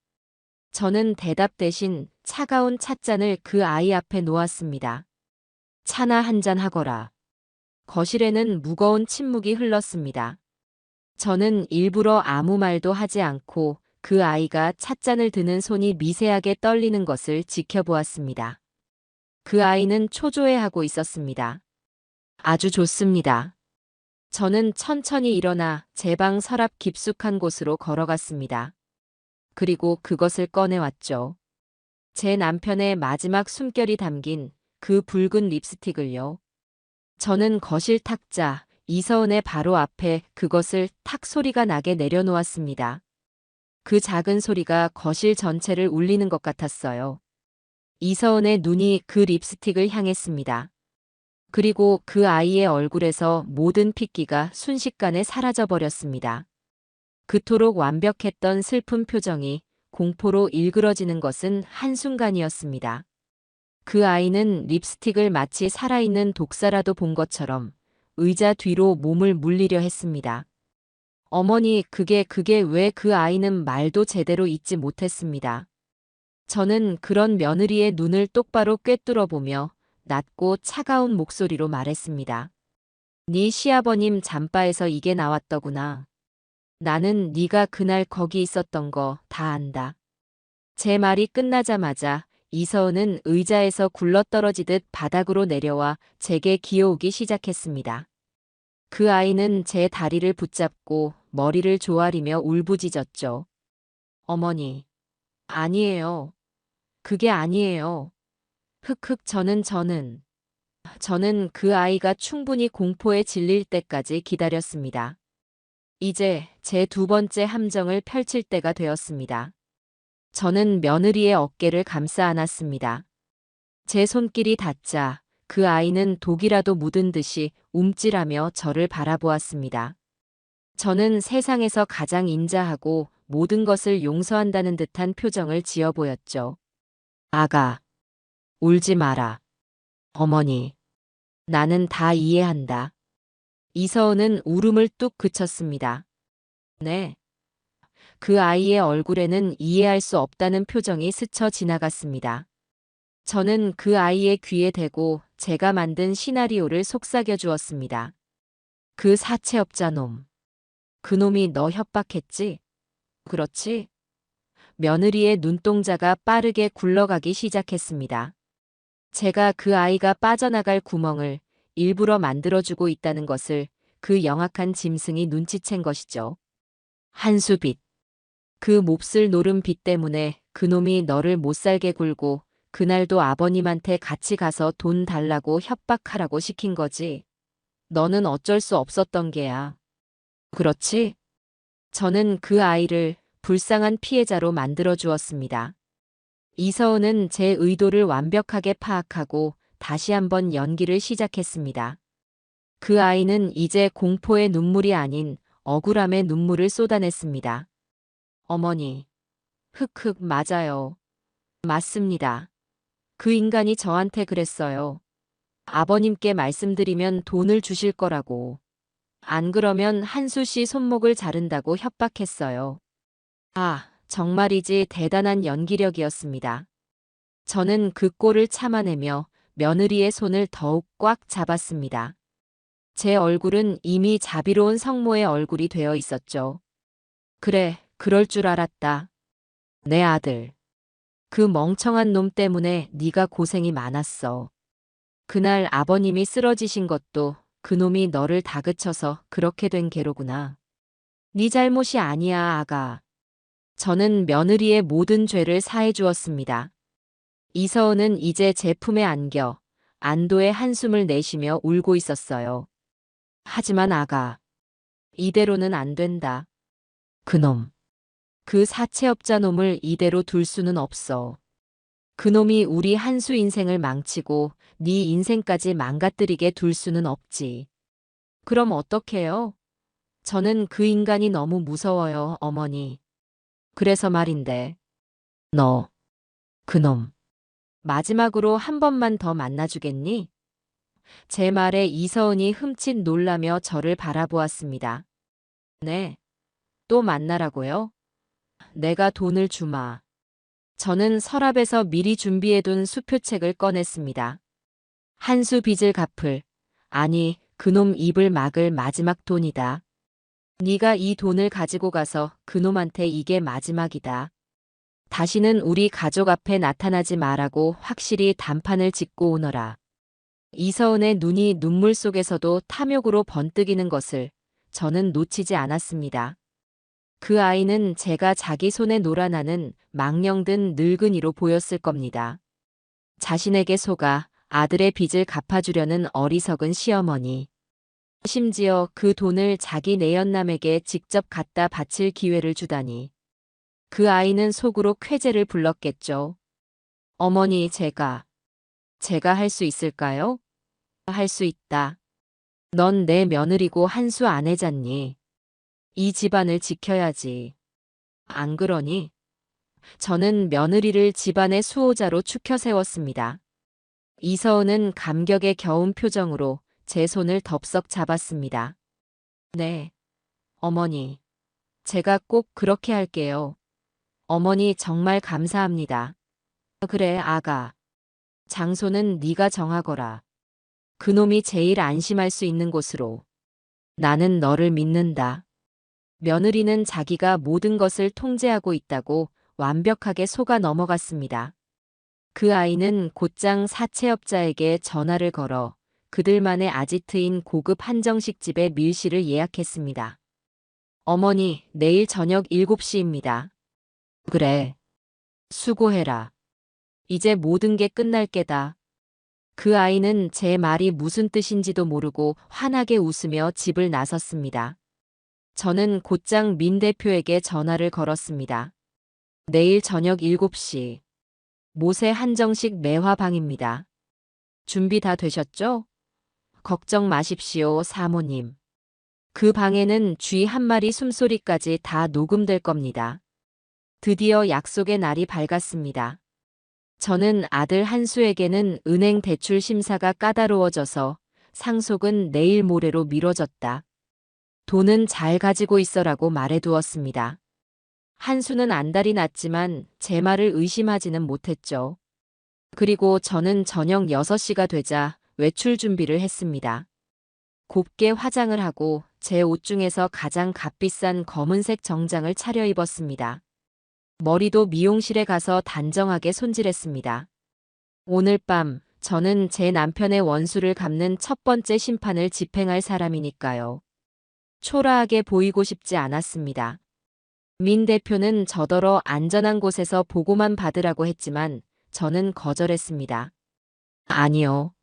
저는 대답 대신 차가운 찻잔을 그 아이 앞에 놓았습니다. 차나 한잔 하거라. 거실에는 무거운 침묵이 흘렀습니다. 저는 일부러 아무 말도 하지 않고 그 아이가 찻잔을 드는 손이 미세하게 떨리는 것을 지켜보았습니다. 그 아이는 초조해하고 있었습니다. 아주 좋습니다. 저는 천천히 일어나 제 방 서랍 깊숙한 곳으로 걸어갔습니다. 그리고 그것을 꺼내왔죠. 제 남편의 마지막 숨결이 담긴 그 붉은 립스틱을요. 저는 거실 탁자, 이서은의 바로 앞에 그것을 탁 소리가 나게 내려놓았습니다. 그 작은 소리가 거실 전체를 울리는 것 같았어요. 이서은의 눈이 그 립스틱을 향했습니다. 그리고 그 아이의 얼굴에서 모든 핏기가 순식간에 사라져버렸습니다. 그토록 완벽했던 슬픈 표정이 공포로 일그러지는 것은 한순간이었습니다. 그 아이는 립스틱을 마치 살아있는 독사라도 본 것처럼 의자 뒤로 몸을 물리려 했습니다. 어머니, 그게 왜 그 아이는 말도 제대로 잊지 못했습니다. 저는 그런 며느리의 눈을 똑바로 꿰뚫어 보며 낮고 차가운 목소리로 말했습니다. 네 시아버님 잠바에서 이게 나왔더구나. 나는 네가 그날 거기 있었던 거 다 안다. 제 말이 끝나자마자 이서은은 의자에서 굴러떨어지듯 바닥으로 내려와 제게 기어오기 시작했습니다. 그 아이는 제 다리를 붙잡고 머리를 조아리며 울부짖었죠. 어머니, 아니에요. 그게 아니에요. 흑흑 저는 그 아이가 충분히 공포에 질릴 때까지 기다렸습니다. 이제 제 두 번째 함정을 펼칠 때가 되었습니다. 저는 며느리의 어깨를 감싸 안았습니다. 제 손길이 닿자 그 아이는 독이라도 묻은 듯이 움찔하며 저를 바라보았습니다. 저는 세상에서 가장 인자하고 모든 것을 용서한다는 듯한 표정을 지어 보였죠. 아가, 울지 마라. 어머니, 나는 다 이해한다. 이서은은 울음을 뚝 그쳤습니다. 네. 그 아이의 얼굴에는 이해할 수 없다는 표정이 스쳐 지나갔습니다. 저는 그 아이의 귀에 대고 제가 만든 시나리오를 속삭여 주었습니다. 그 사채업자 놈. 그놈이 너 협박했지? 그렇지? 며느리의 눈동자가 빠르게 굴러가기 시작했습니다. 제가 그 아이가 빠져나갈 구멍을 일부러 만들어주고 있다는 것을 그 영악한 짐승이 눈치챈 것이죠. 한수빚. 그 몹쓸 노름 빚 때문에 그놈이 너를 못살게 굴고 그날도 아버님한테 같이 가서 돈 달라고 협박하라고 시킨 거지. 너는 어쩔 수 없었던 게야. 그렇지? 저는 그 아이를 불쌍한 피해자로 만들어 주었습니다. 이서은은 제 의도를 완벽하게 파악하고 다시 한번 연기를 시작했습니다. 그 아이는 이제 공포의 눈물이 아닌 억울함의 눈물을 쏟아냈습니다. 어머니. 흑흑 맞아요. 맞습니다. 그 인간이 저한테 그랬어요. 아버님께 말씀드리면 돈을 주실 거라고. 안 그러면 한수 씨 손목을 자른다고 협박했어요. 아, 정말이지 대단한 연기력이었습니다. 저는 그 꼴을 참아내며 며느리의 손을 더욱 꽉 잡았습니다. 제 얼굴은 이미 자비로운 성모의 얼굴이 되어 있었죠. 그래, 그럴 줄 알았다. 내 아들. 그 멍청한 놈 때문에 네가 고생이 많았어. 그날 아버님이 쓰러지신 것도 그놈이 너를 다그쳐서 그렇게 된 게로구나. 네 잘못이 아니야, 아가. 저는 며느리의 모든 죄를 사해 주었습니다. 이서은은 이제 제 품에 안겨 안도의 한숨을 내쉬며 울고 있었어요. 하지만 아가, 이대로는 안 된다. 그놈. 그 사채업자 놈을 이대로 둘 수는 없어. 그놈이 우리 한수 인생을 망치고 네 인생까지 망가뜨리게 둘 수는 없지. 그럼 어떡해요? 저는 그 인간이 너무 무서워요, 어머니. 그래서 말인데. 너, 그놈. 마지막으로 한 번만 더 만나주겠니? 제 말에 이서은이 흠칫 놀라며 저를 바라보았습니다. 네. 또 만나라고요? 내가 돈을 주마. 저는 서랍에서 미리 준비해둔 수표책을 꺼냈습니다. 한수 빚을 갚을, 아니 그놈 입을 막을 마지막 돈이다. 네가 이 돈을 가지고 가서 그놈한테 이게 마지막이다. 다시는 우리 가족 앞에 나타나지 말라고 확실히 단판을 짓고 오너라. 이서은의 눈이 눈물 속에서도 탐욕으로 번뜩이는 것을 저는 놓치지 않았습니다. 그 아이는 제가 자기 손에 놀아나는 망령든 늙은이로 보였을 겁니다. 자신에게 속아 아들의 빚을 갚아주려는 어리석은 시어머니. 심지어 그 돈을 자기 내연남에게 직접 갖다 바칠 기회를 주다니. 그 아이는 속으로 쾌재를 불렀겠죠. 어머니, 제가 할 수 있을까요? 할 수 있다. 넌 내 며느리고 한수 아내잖니. 이 집안을 지켜야지. 안 그러니? 저는 며느리를 집안의 수호자로 추켜 세웠습니다. 이서은은 감격에 겨운 표정으로 제 손을 덥석 잡았습니다. 네. 어머니. 제가 꼭 그렇게 할게요. 어머니 정말 감사합니다. 그래, 아가. 장소는 네가 정하거라. 그놈이 제일 안심할 수 있는 곳으로. 나는 너를 믿는다. 며느리는 자기가 모든 것을 통제하고 있다고 완벽하게 속아 넘어갔습니다. 그 아이는 곧장 사채업자에게 전화를 걸어 그들만의 아지트인 고급 한정식 집에 밀실을 예약했습니다. 어머니, 내일 저녁 7시입니다. 그래. 수고해라. 이제 모든 게 끝날 게다. 그 아이는 제 말이 무슨 뜻인지도 모르고 환하게 웃으며 집을 나섰습니다. 저는 곧장 민 대표에게 전화를 걸었습니다. 내일 저녁 7시. 모세 한정식 매화방입니다. 준비 다 되셨죠? 걱정 마십시오, 사모님. 그 방에는 쥐 한 마리 숨소리까지 다 녹음될 겁니다. 드디어 약속의 날이 밝았습니다. 저는 아들 한수에게는 은행 대출 심사가 까다로워져서 상속은 내일 모레로 미뤄졌다. 돈은 잘 가지고 있어라고 말해두었습니다. 한수는 안달이 났지만 제 말을 의심하지는 못했죠. 그리고 저는 저녁 6시가 되자 외출 준비를 했습니다. 곱게 화장을 하고 제 옷 중에서 가장 값비싼 검은색 정장을 차려입었습니다. 머리도 미용실에 가서 단정하게 손질했습니다. 오늘 밤 저는 제 남편의 원수를 갚는 첫 번째 심판을 집행할 사람이니까요. 초라하게 보이고 싶지 않았습니다. 민 대표는 저더러 안전한 곳에서 보고만 받으라고 했지만 저는 거절했습니다. 아니요.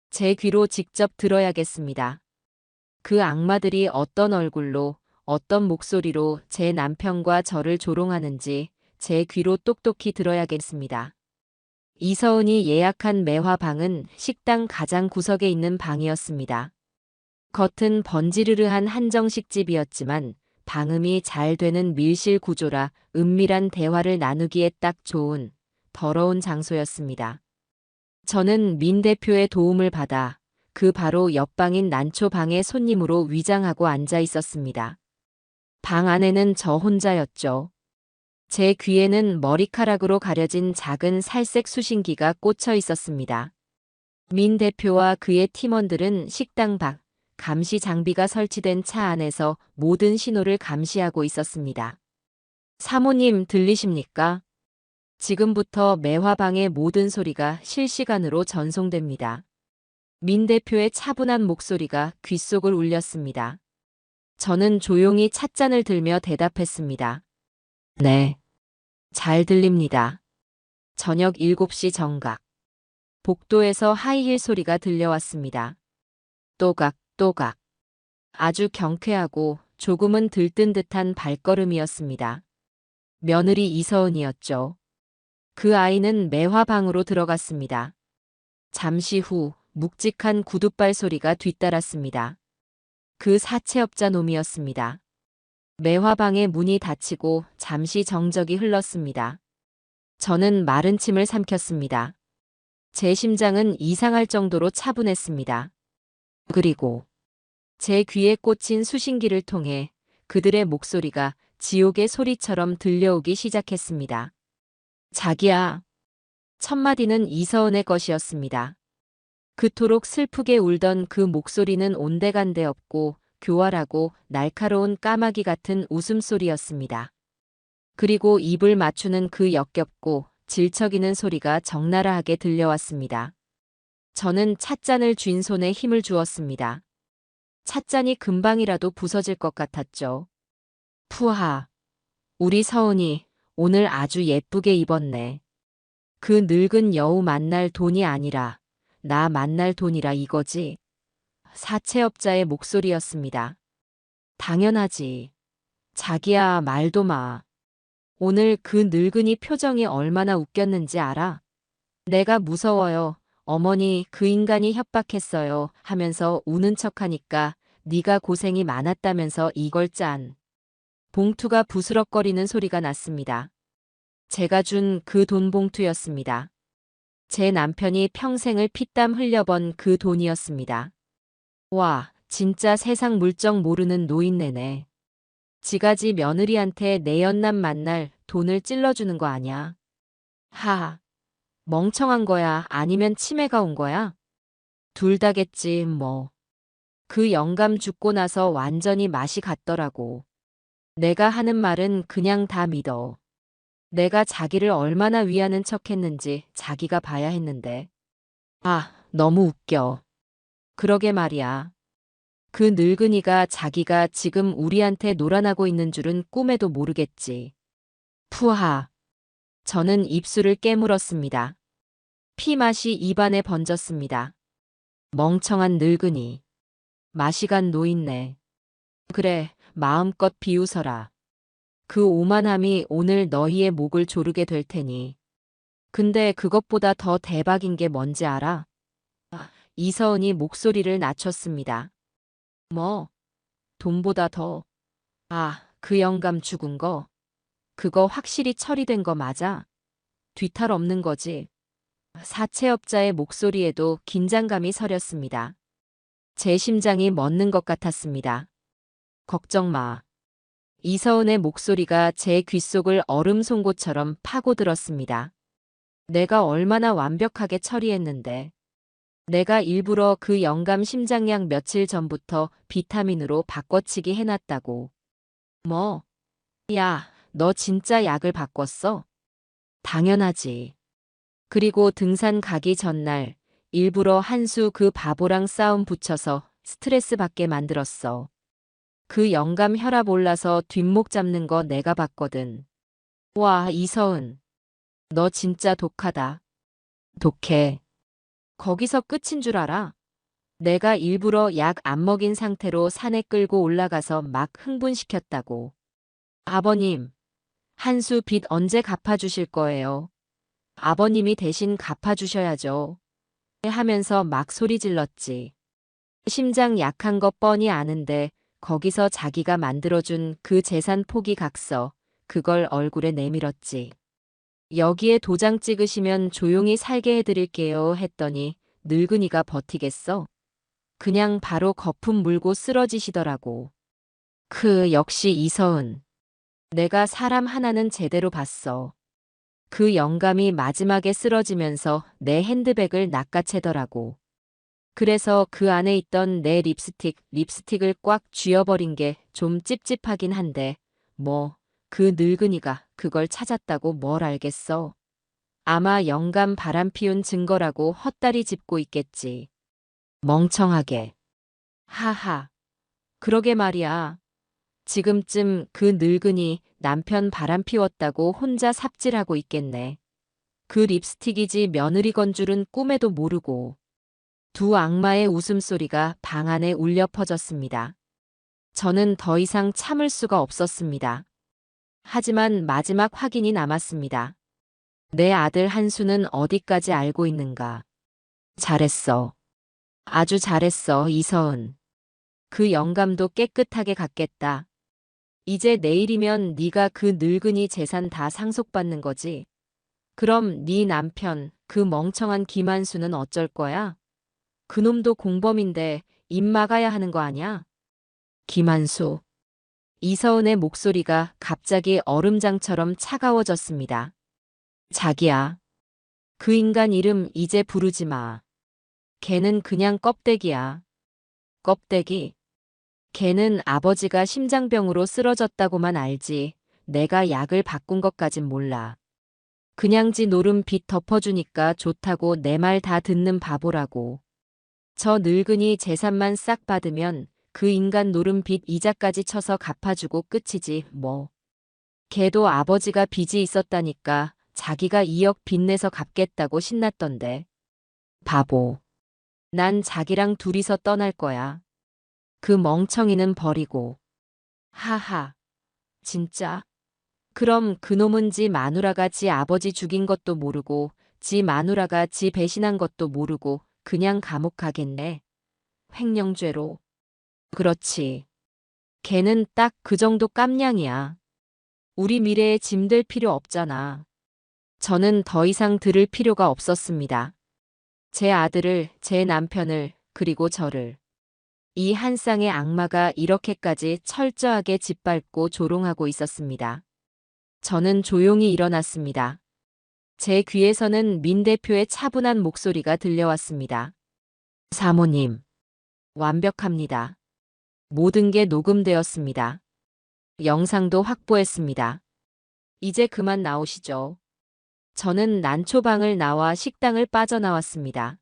제 귀로 직접 들어야겠습니다. 그 악마들이 어떤 얼굴로, 어떤 목소리로 제 남편과 저를 조롱하는지 제 귀로 똑똑히 들어야겠습니다. 이서은이 예약한 매화방은 식당 가장 구석에 있는 방이었습니다. 겉은 번지르르한 한정식 집이었지만 방음이 잘 되는 밀실 구조라 은밀한 대화를 나누기에 딱 좋은 더러운 장소였습니다. 저는 민 대표의 도움을 받아 그 바로 옆방인 난초 방의 손님으로 위장하고 앉아 있었습니다. 방 안에는 저 혼자였죠. 제 귀에는 머리카락으로 가려진 작은 살색 수신기가 꽂혀 있었습니다. 민 대표와 그의 팀원들은 식당 밖, 감시 장비가 설치된 차 안에서 모든 신호를 감시하고 있었습니다. 사모님 들리십니까? 지금부터 매화방의 모든 소리가 실시간으로 전송됩니다. 민 대표의 차분한 목소리가 귓속을 울렸습니다. 저는 조용히 찻잔을 들며 대답했습니다. 네. 잘 들립니다. 저녁 7시 정각. 복도에서 하이힐 소리가 들려왔습니다. 또각, 또각. 아주 경쾌하고 조금은 들뜬 듯한 발걸음이었습니다. 며느리 이서은이었죠. 그 아이는 매화방으로 들어갔습니다. 잠시 후 묵직한 구둣발 소리가 뒤따랐습니다. 그 사채업자 놈이었습니다. 매화방의 문이 닫히고 잠시 정적이 흘렀습니다. 저는 마른 침을 삼켰습니다. 제 심장은 이상할 정도로 차분했습니다. 그리고 제 귀에 꽂힌 수신기를 통해 그들의 목소리가 지옥의 소리처럼 들려오기 시작했습니다. 자기야. 첫마디는 이서은의 것이었습니다. 그토록 슬프게 울던 그 목소리는 온데간데 없고 교활하고 날카로운 까마귀 같은 웃음소리였습니다. 그리고 입을 맞추는 그 역겹고 질척이는 소리가 적나라하게 들려왔습니다. 저는 찻잔을 쥔 손에 힘을 주었습니다. 찻잔이 금방이라도 부서질 것 같았죠. 푸하. 우리 서은이 오늘 아주 예쁘게 입었네. 그 늙은 여우 만날 돈이 아니라 나 만날 돈이라 이거지. 사채업자의 목소리였습니다. 당연하지. 자기야 말도 마. 오늘 그 늙은이 표정이 얼마나 웃겼는지 알아? 내가 무서워요. 어머니 그 인간이 협박했어요 하면서 우는 척하니까 네가 고생이 많았다면서 이걸 짠. 봉투가 부스럭거리는 소리가 났습니다. 제가 준 그 돈 봉투였습니다. 제 남편이 평생을 피땀 흘려번 그 돈이었습니다. 와, 진짜 세상 물정 모르는 노인네네. 지가지 며느리한테 내 연남 만날 돈을 찔러주는 거 아냐. 하하. 멍청한 거야 아니면 치매가 온 거야? 둘 다겠지 뭐. 그 영감 죽고 나서 완전히 맛이 갔더라고. 내가 하는 말은 그냥 다 믿어. 내가 자기를 얼마나 위하는 척했는지 자기가 봐야 했는데. 아, 너무 웃겨. 그러게 말이야. 그 늙은이가 자기가 지금 우리한테 놀아나고 있는 줄은 꿈에도 모르겠지. 푸하. 저는 입술을 깨물었습니다. 피맛이 입안에 번졌습니다. 멍청한 늙은이. 맛이 간 노인네. 그래, 마음껏 비웃어라. 그 오만함이 오늘 너희의 목을 조르게 될 테니. 근데 그것보다 더 대박인 게 뭔지 알아? 이서은이 목소리를 낮췄습니다. 뭐? 돈보다 더. 그 영감 죽은 거. 그거 확실히 처리된 거 맞아? 뒤탈 없는 거지. 사채업자의 목소리에도 긴장감이 서렸습니다. 제 심장이 멎는 것 같았습니다. 걱정 마. 이서은의 목소리가 제 귓속을 얼음 송곳처럼 파고들었습니다. 내가 얼마나 완벽하게 처리했는데. 내가 일부러 그 영감 심장약 며칠 전부터 비타민으로 바꿔치기 해놨다고. 뭐? 야, 너 진짜 약을 바꿨어? 당연하지. 그리고 등산 가기 전날 일부러 한수 그 바보랑 싸움 붙여서 스트레스 받게 만들었어. 그 영감 혈압 올라서 뒷목 잡는 거 내가 봤거든. 와, 이서은. 너 진짜 독하다. 독해. 거기서 끝인 줄 알아? 내가 일부러 약 안 먹인 상태로 산에 끌고 올라가서 막 흥분시켰다고. 아버님, 한수 빚 언제 갚아주실 거예요? 아버님이 대신 갚아주셔야죠. 하면서 막 소리 질렀지. 심장 약한 거 뻔히 아는데 거기서 자기가 만들어준 그 재산 포기 각서, 그걸 얼굴에 내밀었지. 여기에 도장 찍으시면 조용히 살게 해드릴게요 했더니 늙은이가 버티겠어? 그냥 바로 거품 물고 쓰러지시더라고. 역시 이서은. 내가 사람 하나는 제대로 봤어. 그 영감이 마지막에 쓰러지면서 내 핸드백을 낚아채더라고. 그래서 그 안에 있던 내 립스틱을 꽉 쥐어버린 게 좀 찝찝하긴 한데, 뭐, 그 늙은이가 그걸 찾았다고 뭘 알겠어. 아마 영감 바람 피운 증거라고 헛다리 짚고 있겠지. 멍청하게. 하하. 그러게 말이야. 지금쯤 그 늙은이 남편 바람 피웠다고 혼자 삽질하고 있겠네. 그 립스틱이지 며느리 건 줄은 꿈에도 모르고. 두 악마의 웃음소리가 방 안에 울려 퍼졌습니다. 저는 더 이상 참을 수가 없었습니다. 하지만 마지막 확인이 남았습니다. 내 아들 한수는 어디까지 알고 있는가? 잘했어. 아주 잘했어, 이서은. 그 영감도 깨끗하게 갔겠다. 이제 내일이면 네가 그 늙은이 재산 다 상속받는 거지. 그럼 네 남편, 그 멍청한 김한수는 어쩔 거야? 그놈도 공범인데 입 막아야 하는 거 아냐? 김한수. 이서은의 목소리가 갑자기 얼음장처럼 차가워졌습니다. 자기야. 그 인간 이름 이제 부르지 마. 걔는 그냥 껍데기야. 껍데기. 걔는 아버지가 심장병으로 쓰러졌다고만 알지. 내가 약을 바꾼 것까진 몰라. 그냥 지 노름 빚 덮어주니까 좋다고 내 말 다 듣는 바보라고. 저 늙은이 재산만 싹 받으면 그 인간 노름 빚 이자까지 쳐서 갚아주고 끝이지 뭐. 걔도 아버지가 빚이 있었다니까 자기가 2억 빚내서 갚겠다고 신났던데. 바보. 난 자기랑 둘이서 떠날 거야. 그 멍청이는 버리고. 하하. 진짜? 그럼 그놈은 지 마누라가 지 아버지 죽인 것도 모르고 지 마누라가 지 배신한 것도 모르고 그냥 감옥 가겠네. 횡령죄로. 그렇지. 걔는 딱 그 정도 깜냥이야. 우리 미래에 짐될 필요 없잖아. 저는 더 이상 들을 필요가 없었습니다. 제 아들을, 제 남편을, 그리고 저를. 이 한 쌍의 악마가 이렇게까지 철저하게 짓밟고 조롱하고 있었습니다. 저는 조용히 일어났습니다. 제 귀에서는 민 대표의 차분한 목소리가 들려왔습니다. 사모님. 완벽합니다. 모든 게 녹음되었습니다. 영상도 확보했습니다. 이제 그만 나오시죠. 저는 난초방을 나와 식당을 빠져나왔습니다.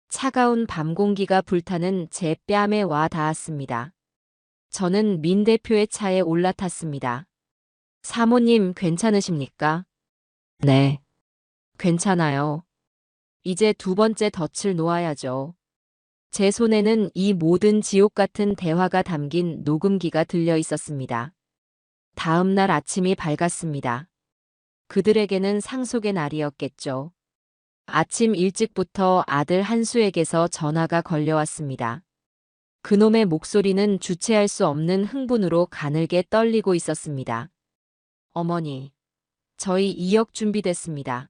차가운 밤 공기가 불타는 제 뺨에 와 닿았습니다. 저는 민 대표의 차에 올라탔습니다. 사모님 괜찮으십니까? 네. 괜찮아요. 이제 두 번째 덫을 놓아야죠. 제 손에는 이 모든 지옥 같은 대화가 담긴 녹음기가 들려 있었습니다. 다음 날 아침이 밝았습니다. 그들에게는 상속의 날이었겠죠. 아침 일찍부터 아들 한수에게서 전화가 걸려왔습니다. 그놈의 목소리는 주체할 수 없는 흥분으로 가늘게 떨리고 있었습니다. 어머니, 저희 2억 준비됐습니다.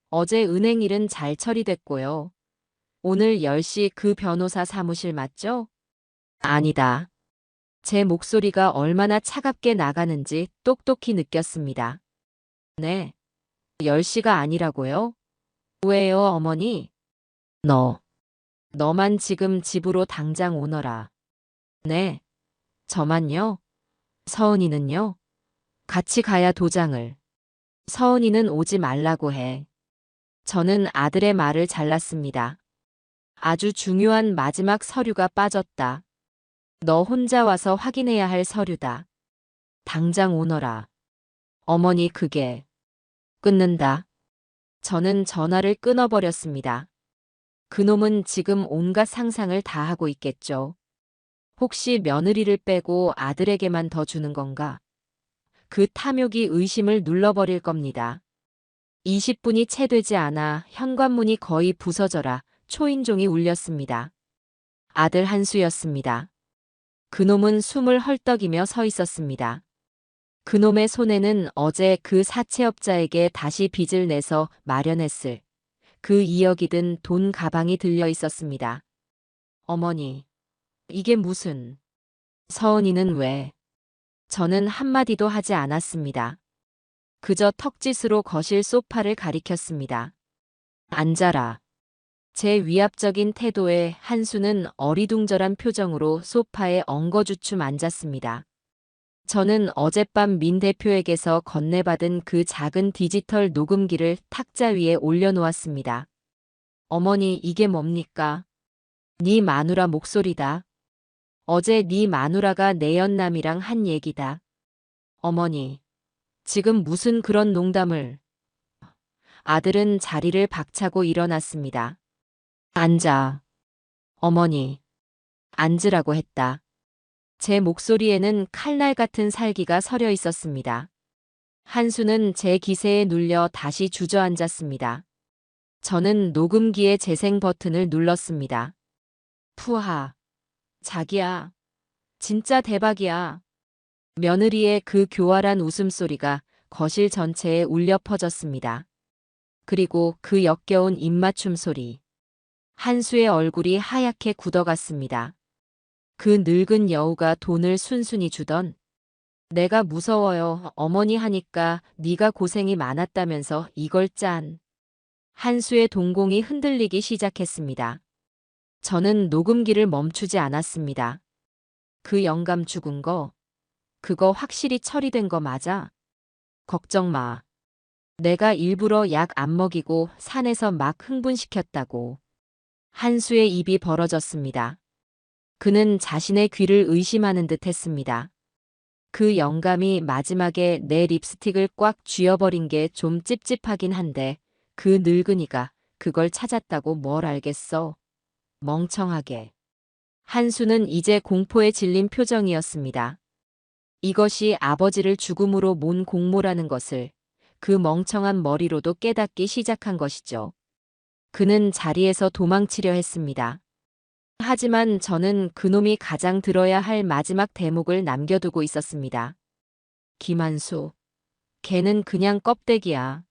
어제 은행 일은 잘 처리됐고요. 오늘 10시 그 변호사 사무실 맞죠? 아니다. 제 목소리가 얼마나 차갑게 나가는지 똑똑히 느꼈습니다. 네. 10시가 아니라고요? 왜요, 어머니? 너. 너만 지금 집으로 당장 오너라. 네, 저만요? 서은이는요? 같이 가야 도장을. 서은이는 오지 말라고 해. 저는 아들의 말을 잘랐습니다. 아주 중요한 마지막 서류가 빠졌다. 너 혼자 와서 확인해야 할 서류다. 당장 오너라. 어머니 그게. 끊는다. 저는 전화를 끊어버렸습니다. 그놈은 지금 온갖 상상을 다 하고 있겠죠. 혹시 며느리를 빼고 아들에게만 더 주는 건가? 그 탐욕이 의심을 눌러버릴 겁니다. 20분이 채 되지 않아 현관문이 거의 부서져라 초인종이 울렸습니다. 아들 한수였습니다. 그놈은 숨을 헐떡이며 서 있었습니다. 그놈의 손에는 어제 그 사채업자에게 다시 빚을 내서 마련했을 그 2억이 든 돈 가방이 들려 있었습니다. 어머니, 이게 무슨... 서은이는 왜... 저는 한마디도 하지 않았습니다. 그저 턱짓으로 거실 소파를 가리켰습니다. 앉아라. 제 위압적인 태도에 한수는 어리둥절한 표정으로 소파에 엉거주춤 앉았습니다. 저는 어젯밤 민 대표에게서 건네받은 그 작은 디지털 녹음기를 탁자 위에 올려놓았습니다. 어머니 이게 뭡니까? 네 마누라 목소리다. 어제 네 마누라가 내 연남이랑 한 얘기다. 어머니, 지금 무슨 그런 농담을... 아들은 자리를 박차고 일어났습니다. 앉아. 어머니, 앉으라고 했다. 제 목소리에는 칼날 같은 살기가 서려 있었습니다. 한수는 제 기세에 눌려 다시 주저앉았습니다. 저는 녹음기의 재생 버튼을 눌렀습니다. 푸하. 자기야. 진짜 대박이야. 며느리의 그 교활한 웃음소리가 거실 전체에 울려 퍼졌습니다. 그리고 그 역겨운 입맞춤 소리. 한수의 얼굴이 하얗게 굳어갔습니다. 그 늙은 여우가 돈을 순순히 주던 내가 무서워요 어머니 하니까 네가 고생이 많았다면서 이걸 짠. 한수의 동공이 흔들리기 시작했습니다. 저는 녹음기를 멈추지 않았습니다. 그 영감 죽은 거, 그거 확실히 처리된 거 맞아? 걱정 마. 내가 일부러 약 안 먹이고 산에서 막 흥분시켰다고. 한수의 입이 벌어졌습니다. 그는 자신의 귀를 의심하는 듯 했습니다. 그 영감이 마지막에 내 립스틱을 꽉 쥐어버린 게 좀 찝찝하긴 한데 그 늙은이가 그걸 찾았다고 뭘 알겠어. 멍청하게. 한수는 이제 공포에 질린 표정이었습니다. 이것이 아버지를 죽음으로 몬 공모라는 것을 그 멍청한 머리로도 깨닫기 시작한 것이죠. 그는 자리에서 도망치려 했습니다. 하지만 저는 그놈이 가장 들어야 할 마지막 대목을 남겨두고 있었습니다. 김한수. 걔는 그냥 껍데기야.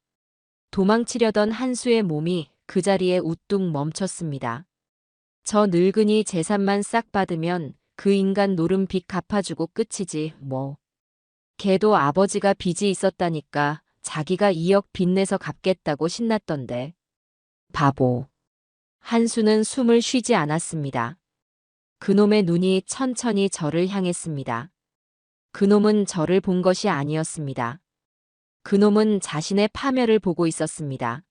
도망치려던 한수의 몸이 그 자리에 우뚝 멈췄습니다. 저 늙은이 재산만 싹 받으면 그 인간 노름 빚 갚아주고 끝이지 뭐. 걔도 아버지가 빚이 있었다니까 자기가 2억 빚내서 갚겠다고 신났던데. 바보. 한수는 숨을 쉬지 않았습니다. 그놈의 눈이 천천히 저를 향했습니다. 그놈은 저를 본 것이 아니었습니다. 그놈은 자신의 파멸을 보고 있었습니다.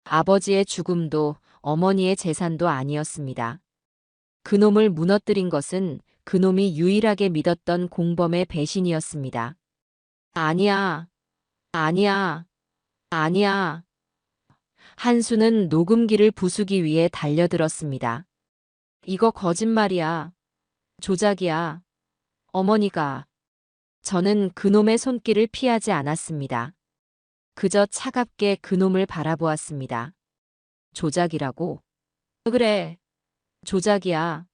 아버지의 죽음도 어머니의 재산도 아니었습니다. 그놈을 무너뜨린 것은 그놈이 유일하게 믿었던 공범의 배신이었습니다. 아니야, 아니야, 아니야. 한수는 녹음기를 부수기 위해 달려들었습니다. 이거 거짓말이야. 조작이야. 어머니가. 저는 그놈의 손길을 피하지 않았습니다. 그저 차갑게 그놈을 바라보았습니다. 조작이라고? 그래. 조작이야.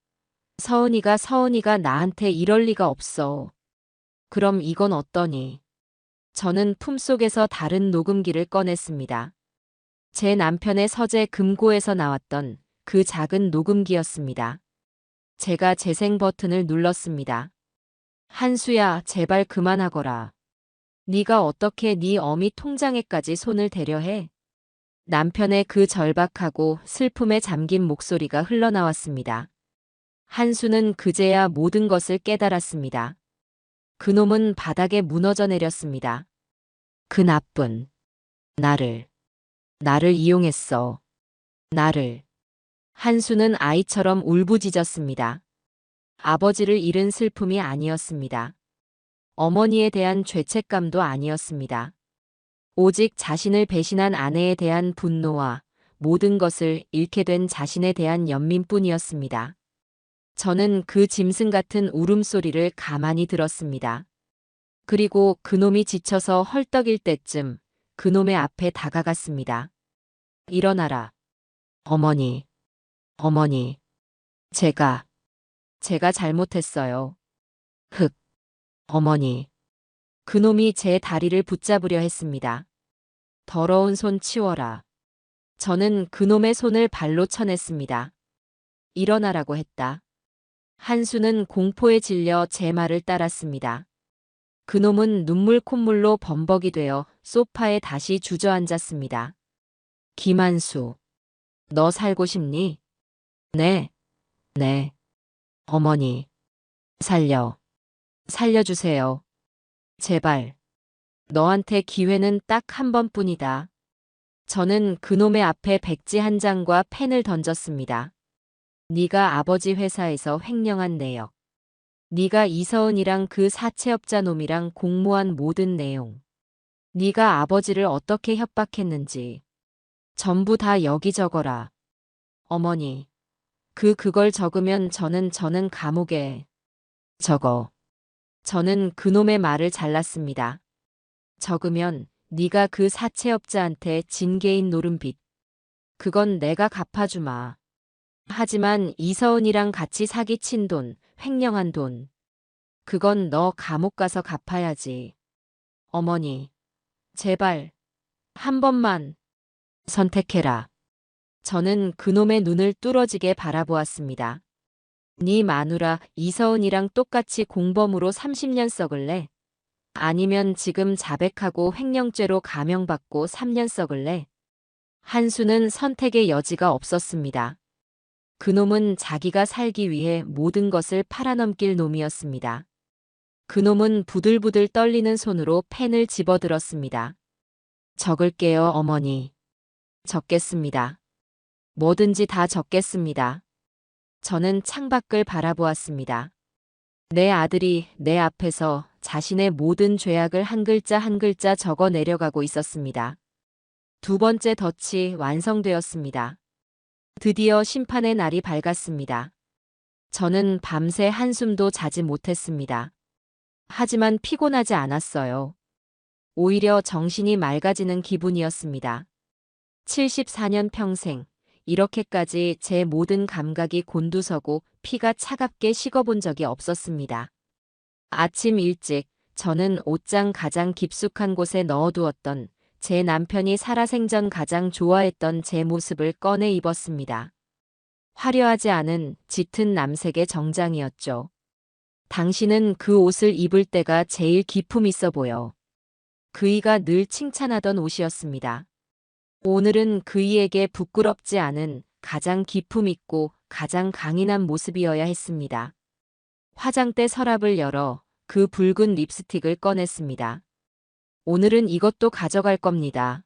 서은이가 나한테 이럴 리가 없어. 그럼 이건 어떠니? 저는 품속에서 다른 녹음기를 꺼냈습니다. 제 남편의 서재 금고에서 나왔던 그 작은 녹음기였습니다. 제가 재생 버튼을 눌렀습니다. 한수야, 제발 그만하거라. 네가 어떻게 네 어미 통장에까지 손을 대려 해? 남편의 그 절박하고 슬픔에 잠긴 목소리가 흘러나왔습니다. 한수는 그제야 모든 것을 깨달았습니다. 그놈은 바닥에 무너져 내렸습니다. 그 나쁜 나를 이용했어. 나를. 한수는 아이처럼 울부짖었습니다. 아버지를 잃은 슬픔이 아니었습니다. 어머니에 대한 죄책감도 아니었습니다. 오직 자신을 배신한 아내에 대한 분노와 모든 것을 잃게 된 자신에 대한 연민뿐이었습니다. 저는 그 짐승 같은 울음소리를 가만히 들었습니다. 그리고 그놈이 지쳐서 헐떡일 때쯤 그놈의 앞에 다가갔습니다. 일어나라. 어머니, 어머니. 제가 잘못했어요. 흑, 어머니. 그놈이 제 다리를 붙잡으려 했습니다. 더러운 손 치워라. 저는 그놈의 손을 발로 쳐냈습니다. 일어나라고 했다. 한수는 공포에 질려 제 말을 따랐습니다. 그놈은 눈물 콧물로 범벅이 되어 소파에 다시 주저앉았습니다. 김한수, 너 살고 싶니? 네, 네. 어머니, 살려주세요. 제발. 너한테 기회는 딱 한 번뿐이다. 저는 그놈의 앞에 백지 한 장과 펜을 던졌습니다. 네가 아버지 회사에서 횡령한 내역. 네가 이서은이랑 그 사채업자 놈이랑 공모한 모든 내용. 네가 아버지를 어떻게 협박했는지. 전부 다 여기 적어라. 어머니. 그걸 적으면 저는 감옥에. 적어. 저는 그놈의 말을 잘랐습니다. 적으면 네가 그 사채업자한테 징계인 노름빚. 그건 내가 갚아주마. 하지만 이서은이랑 같이 사기친 돈, 횡령한 돈. 그건 너 감옥 가서 갚아야지. 어머니. 제발. 한 번만. 선택해라. 저는 그놈의 눈을 뚫어지게 바라보았습니다. 네 마누라 이서은이랑 똑같이 공범으로 30년 썩을래? 아니면 지금 자백하고 횡령죄로 감형받고 3년 썩을래? 한수는 선택의 여지가 없었습니다. 그놈은 자기가 살기 위해 모든 것을 팔아넘길 놈이었습니다. 그놈은 부들부들 떨리는 손으로 펜을 집어들었습니다. 적을게요, 어머니. 적겠습니다. 뭐든지 다 적겠습니다. 저는 창밖을 바라보았습니다. 내 아들이 내 앞에서 자신의 모든 죄악을 한 글자 한 글자 적어 내려가고 있었습니다. 두 번째 덫이 완성되었습니다. 드디어 심판의 날이 밝았습니다. 저는 밤새 한숨도 자지 못했습니다. 하지만 피곤하지 않았어요. 오히려 정신이 맑아지는 기분이었습니다. 74년 평생 이렇게까지 제 모든 감각이 곤두서고 피가 차갑게 식어본 적이 없었습니다. 아침 일찍 저는 옷장 가장 깊숙한 곳에 넣어두었던 제 남편이 살아생전 가장 좋아했던 제 모습을 꺼내 입었습니다. 화려하지 않은 짙은 남색의 정장이었죠. 당신은 그 옷을 입을 때가 제일 기품 있어 보여. 그이가 늘 칭찬하던 옷이었습니다. 오늘은 그이에게 부끄럽지 않은 가장 기품 있고 가장 강인한 모습이어야 했습니다. 화장대 서랍을 열어 그 붉은 립스틱을 꺼냈습니다. 오늘은 이것도 가져갈 겁니다.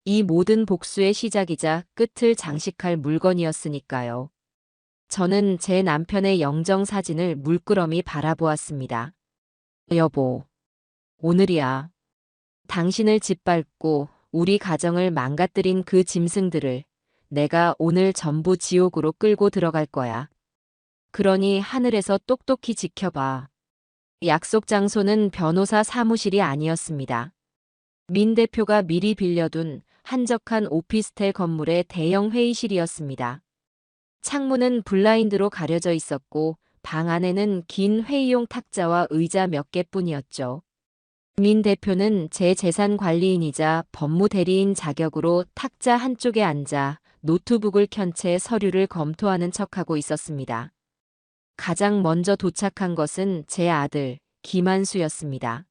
이 모든 복수의 시작이자 끝을 장식할 물건이었으니까요. 저는 제 남편의 영정 사진을 물끄러미 바라보았습니다. 여보, 오늘이야. 당신을 짓밟고 우리 가정을 망가뜨린 그 짐승들을 내가 오늘 전부 지옥으로 끌고 들어갈 거야. 그러니 하늘에서 똑똑히 지켜봐. 약속 장소는 변호사 사무실이 아니었습니다. 민 대표가 미리 빌려둔 한적한 오피스텔 건물의 대형 회의실이었습니다. 창문은 블라인드로 가려져 있었고 방 안에는 긴 회의용 탁자와 의자 몇 개뿐이었죠. 민 대표는 제 재산 관리인이자 법무대리인 자격으로 탁자 한쪽에 앉아 노트북을 켠 채 서류를 검토하는 척하고 있었습니다. 가장 먼저 도착한 것은 제 아들 김한수였습니다.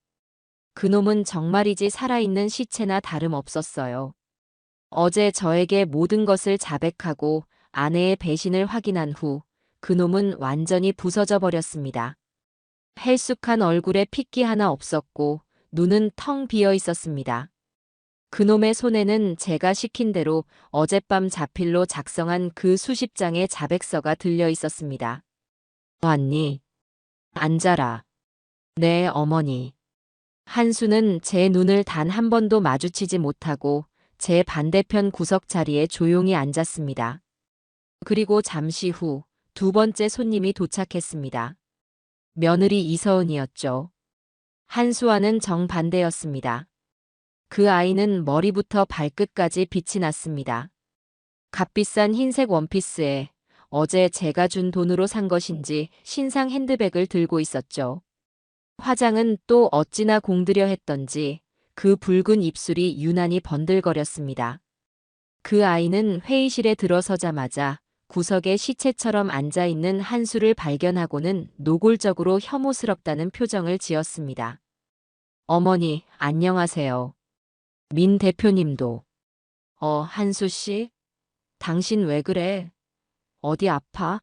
그놈은 정말이지 살아있는 시체나 다름없었어요. 어제 저에게 모든 것을 자백하고 아내의 배신을 확인한 후 그놈은 완전히 부서져 버렸습니다. 헬쑥한 얼굴에 핏기 하나 없었고 눈은 텅 비어 있었습니다. 그놈의 손에는 제가 시킨 대로 어젯밤 자필로 작성한 그 수십 장의 자백서가 들려 있었습니다. 왔니? 앉아라. 네, 어머니. 한수는 제 눈을 단 한 번도 마주치지 못하고 제 반대편 구석 자리에 조용히 앉았습니다. 그리고 잠시 후 두 번째 손님이 도착했습니다. 며느리 이서은이었죠. 한수와는 정반대였습니다. 그 아이는 머리부터 발끝까지 빛이 났습니다. 값비싼 흰색 원피스에 어제 제가 준 돈으로 산 것인지 신상 핸드백을 들고 있었죠. 화장은 또 어찌나 공들여 했던지 그 붉은 입술이 유난히 번들거렸습니다. 그 아이는 회의실에 들어서자마자 구석에 시체처럼 앉아있는 한수를 발견하고는 노골적으로 혐오스럽다는 표정을 지었습니다. 어머니, 안녕하세요. 민 대표님도. 한수 씨? 당신 왜 그래? 어디 아파?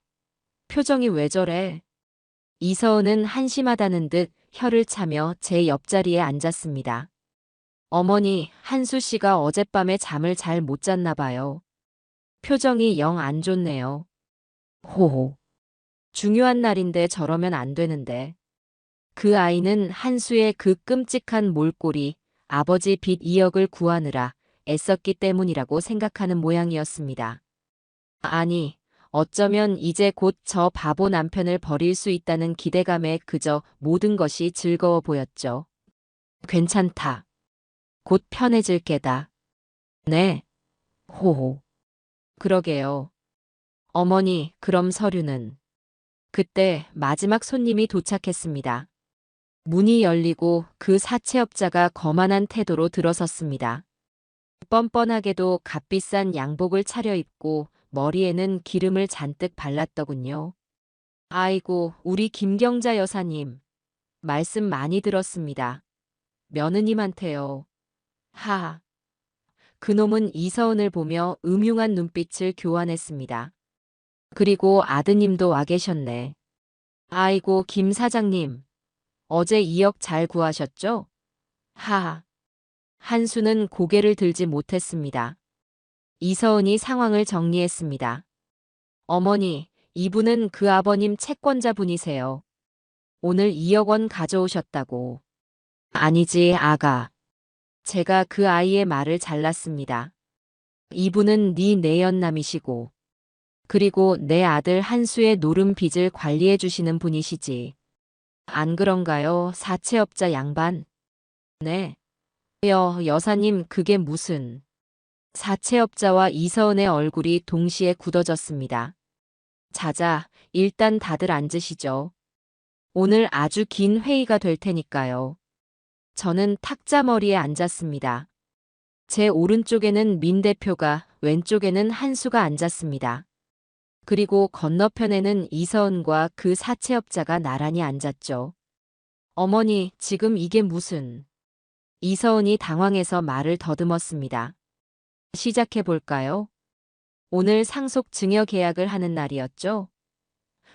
표정이 왜 저래? 이서은은 한심하다는 듯 혀를 차며 제 옆자리에 앉았습니다. 어머니, 한수 씨가 어젯밤에 잠을 잘 못 잤나 봐요. 표정이 영 안 좋네요. 호호. 중요한 날인데 저러면 안 되는데. 그 아이는 한수의 그 끔찍한 몰골이 아버지 빚 2억을 구하느라 애썼기 때문이라고 생각하는 모양이었습니다. 아니, 어쩌면 이제 곧 저 바보 남편을 버릴 수 있다는 기대감에 그저 모든 것이 즐거워 보였죠. 괜찮다. 곧 편해질 게다. 네. 호호. 그러게요. 어머니, 그럼 서류는? 그때 마지막 손님이 도착했습니다. 문이 열리고 그 사채업자가 거만한 태도로 들어섰습니다. 뻔뻔하게도 값비싼 양복을 차려입고 머리에는 기름을 잔뜩 발랐더군요. 아이고, 우리 김경자 여사님. 말씀 많이 들었습니다. 며느님한테요. 하하. 그놈은 이서은을 보며 음흉한 눈빛을 교환했습니다. 그리고 아드님도 와 계셨네. 아이고, 김 사장님. 어제 2억 잘 구하셨죠? 하하. 한수는 고개를 들지 못했습니다. 이서은이 상황을 정리했습니다. 어머니, 이분은 그 아버님 채권자분이세요. 오늘 2억 원 가져오셨다고. 아니지, 아가. 제가 그 아이의 말을 잘랐습니다. 이분은 네 내연남이시고, 그리고 내 아들 한수의 노름 빚을 관리해 주시는 분이시지. 안 그런가요, 사채업자 양반? 네. 여사님, 그게 무슨... 사채업자와 이서은의 얼굴이 동시에 굳어졌습니다. 자자, 일단 다들 앉으시죠. 오늘 아주 긴 회의가 될 테니까요. 저는 탁자머리에 앉았습니다. 제 오른쪽에는 민 대표가, 왼쪽에는 한수가 앉았습니다. 그리고 건너편에는 이서은과 그 사채업자가 나란히 앉았죠. 어머니, 지금 이게 무슨... 이서은이 당황해서 말을 더듬었습니다. 시작해 볼까요? 오늘 상속 증여 계약을 하는 날이었죠?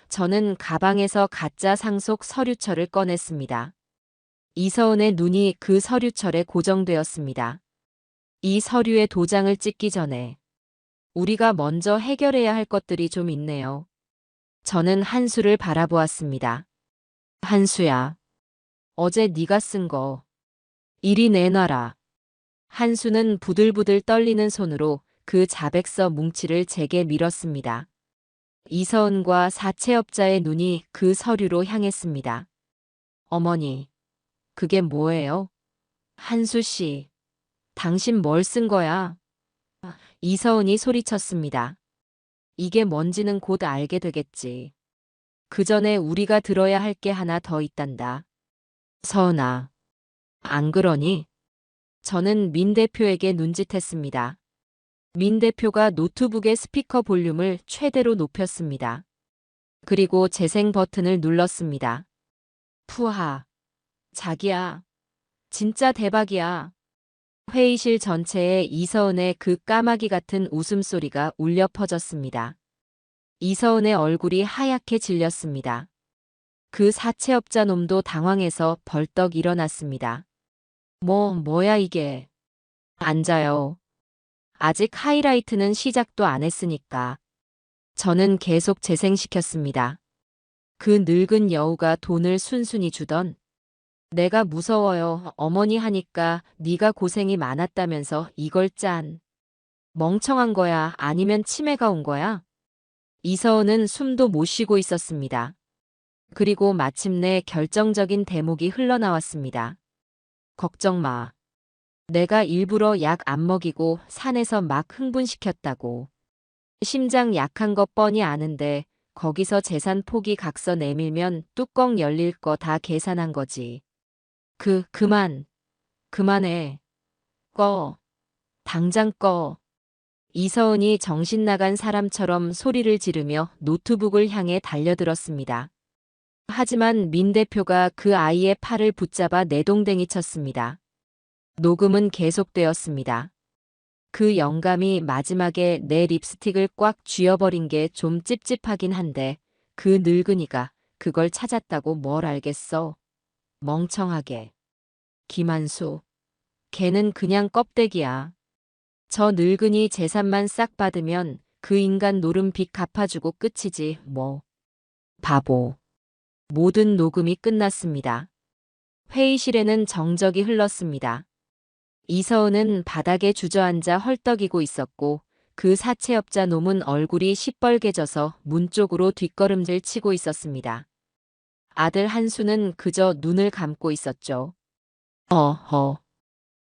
저는 가방에서 가짜 상속 서류철을 꺼냈습니다. 이서은의 눈이 그 서류철에 고정되었습니다. 이 서류에 도장을 찍기 전에 우리가 먼저 해결해야 할 것들이 좀 있네요. 저는 한수를 바라보았습니다. 한수야, 어제 네가 쓴 거 이리 내놔라. 한수는 부들부들 떨리는 손으로 그 자백서 뭉치를 제게 밀었습니다. 이서은과 사채업자의 눈이 그 서류로 향했습니다. 어머니, 그게 뭐예요? 한수 씨, 당신 뭘 쓴 거야? 이서은이 소리쳤습니다. 이게 뭔지는 곧 알게 되겠지. 그 전에 우리가 들어야 할 게 하나 더 있단다. 서은아, 안 그러니? 저는 민 대표에게 눈짓했습니다. 민 대표가 노트북의 스피커 볼륨을 최대로 높였습니다. 그리고 재생 버튼을 눌렀습니다. 푸하. 자기야. 진짜 대박이야. 회의실 전체에 이서은의 그 까마귀 같은 웃음소리가 울려 퍼졌습니다. 이서은의 얼굴이 하얗게 질렸습니다. 그 사채업자 놈도 당황해서 벌떡 일어났습니다. 뭐야 이게. 앉아요. 아직 하이라이트는 시작도 안 했으니까. 저는 계속 재생시켰습니다. 그 늙은 여우가 돈을 순순히 주던. 내가 무서워요. 어머니 하니까 네가 고생이 많았다면서 이걸 짠. 멍청한 거야? 아니면 치매가 온 거야? 이서은은 숨도 못 쉬고 있었습니다. 그리고 마침내 결정적인 대목이 흘러나왔습니다. 걱정 마. 내가 일부러 약 안 먹이고 산에서 막 흥분시켰다고. 심장 약한 거 뻔히 아는데 거기서 재산 포기 각서 내밀면 뚜껑 열릴 거 다 계산한 거지. 그만해. 꺼. 당장 꺼. 이서은이 정신 나간 사람처럼 소리를 지르며 노트북을 향해 달려들었습니다. 하지만 민 대표가 그 아이의 팔을 붙잡아 내동댕이 쳤습니다. 녹음은 계속되었습니다. 그 영감이 마지막에 내 립스틱을 꽉 쥐어버린 게 좀 찝찝하긴 한데 그 늙은이가 그걸 찾았다고 뭘 알겠어. 멍청하게. 김한수. 걔는 그냥 껍데기야. 저 늙은이 재산만 싹 받으면 그 인간 노름 빚 갚아주고 끝이지 뭐. 바보. 모든 녹음이 끝났습니다. 회의실에는 정적이 흘렀습니다. 이서은은 바닥에 주저앉아 헐떡이고 있었고 그 사채업자 놈은 얼굴이 시뻘개져서 문 쪽으로 뒷걸음질 치고 있었습니다. 아들 한수는 그저 눈을 감고 있었죠. 어허.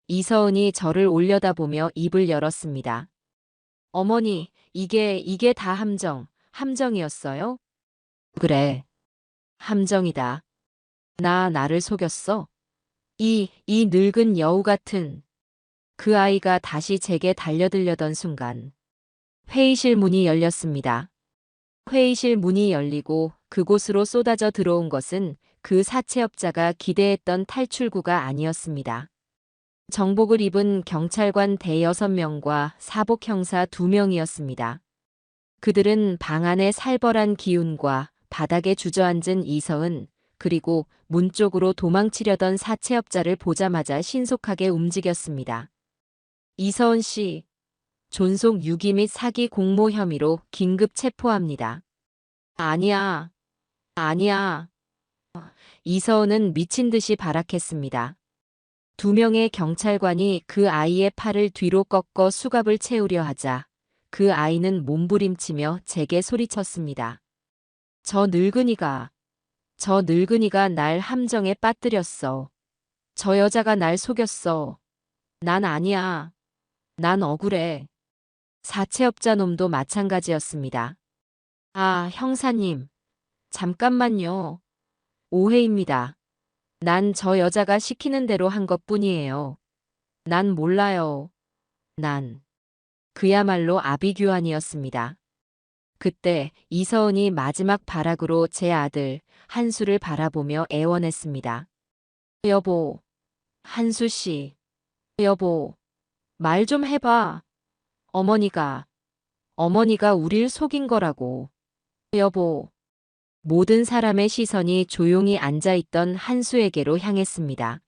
이서은이 저를 올려다보며 입을 열었습니다. 어머니, 이게 다 함정이었어요? 그래. 함정이다. 나를 속였어. 이 늙은 여우 같은. 그 아이가 다시 제게 달려들려던 순간. 회의실 문이 열렸습니다. 회의실 문이 열리고 그곳으로 쏟아져 들어온 것은 그 사채업자가 기대했던 탈출구가 아니었습니다. 정복을 입은 경찰관 대여섯 명과 사복 형사 2명이었습니다. 그들은 방 안의 살벌한 기운과 바닥에 주저앉은 이서은 그리고 문 쪽으로 도망치려던 사채업자를 보자마자 신속하게 움직였습니다. 이서은 씨, 존속 유기 및 사기 공모 혐의로 긴급 체포합니다. 아니야. 이서은은 미친 듯이 발악했습니다. 2명의 경찰관이 그 아이의 팔을 뒤로 꺾어 수갑을 채우려 하자 그 아이는 몸부림치며 제게 소리쳤습니다. 저 늙은이가 날 함정에 빠뜨렸어. 저 여자가 날 속였어. 난 아니야. 난 억울해. 사채업자 놈도 마찬가지였습니다. 아, 형사님. 잠깐만요. 오해입니다. 난 저 여자가 시키는 대로 한 것뿐이에요. 난 몰라요. 난. 그야말로 아비규환이었습니다. 그때 이서은이 마지막 발악으로 제 아들 한수를 바라보며 애원했습니다. 여보, 한수 씨. 여보, 말 좀 해봐. 어머니가 우릴 속인 거라고. 여보. 모든 사람의 시선이 조용히 앉아있던 한수에게로 향했습니다.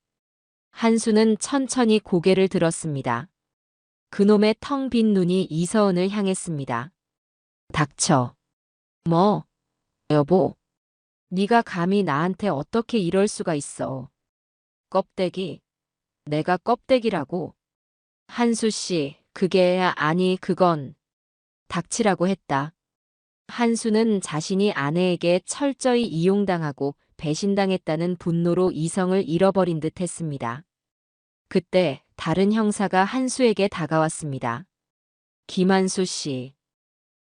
한수는 천천히 고개를 들었습니다. 그놈의 텅 빈 눈이 이서은을 향했습니다. 닥쳐. 뭐? 여보. 네가 감히 나한테 어떻게 이럴 수가 있어. 껍데기. 내가 껍데기라고. 한수 씨, 그건. 닥치라고 했다. 한수는 자신이 아내에게 철저히 이용당하고 배신당했다는 분노로 이성을 잃어버린 듯 했습니다. 그때 다른 형사가 한수에게 다가왔습니다. 김한수 씨.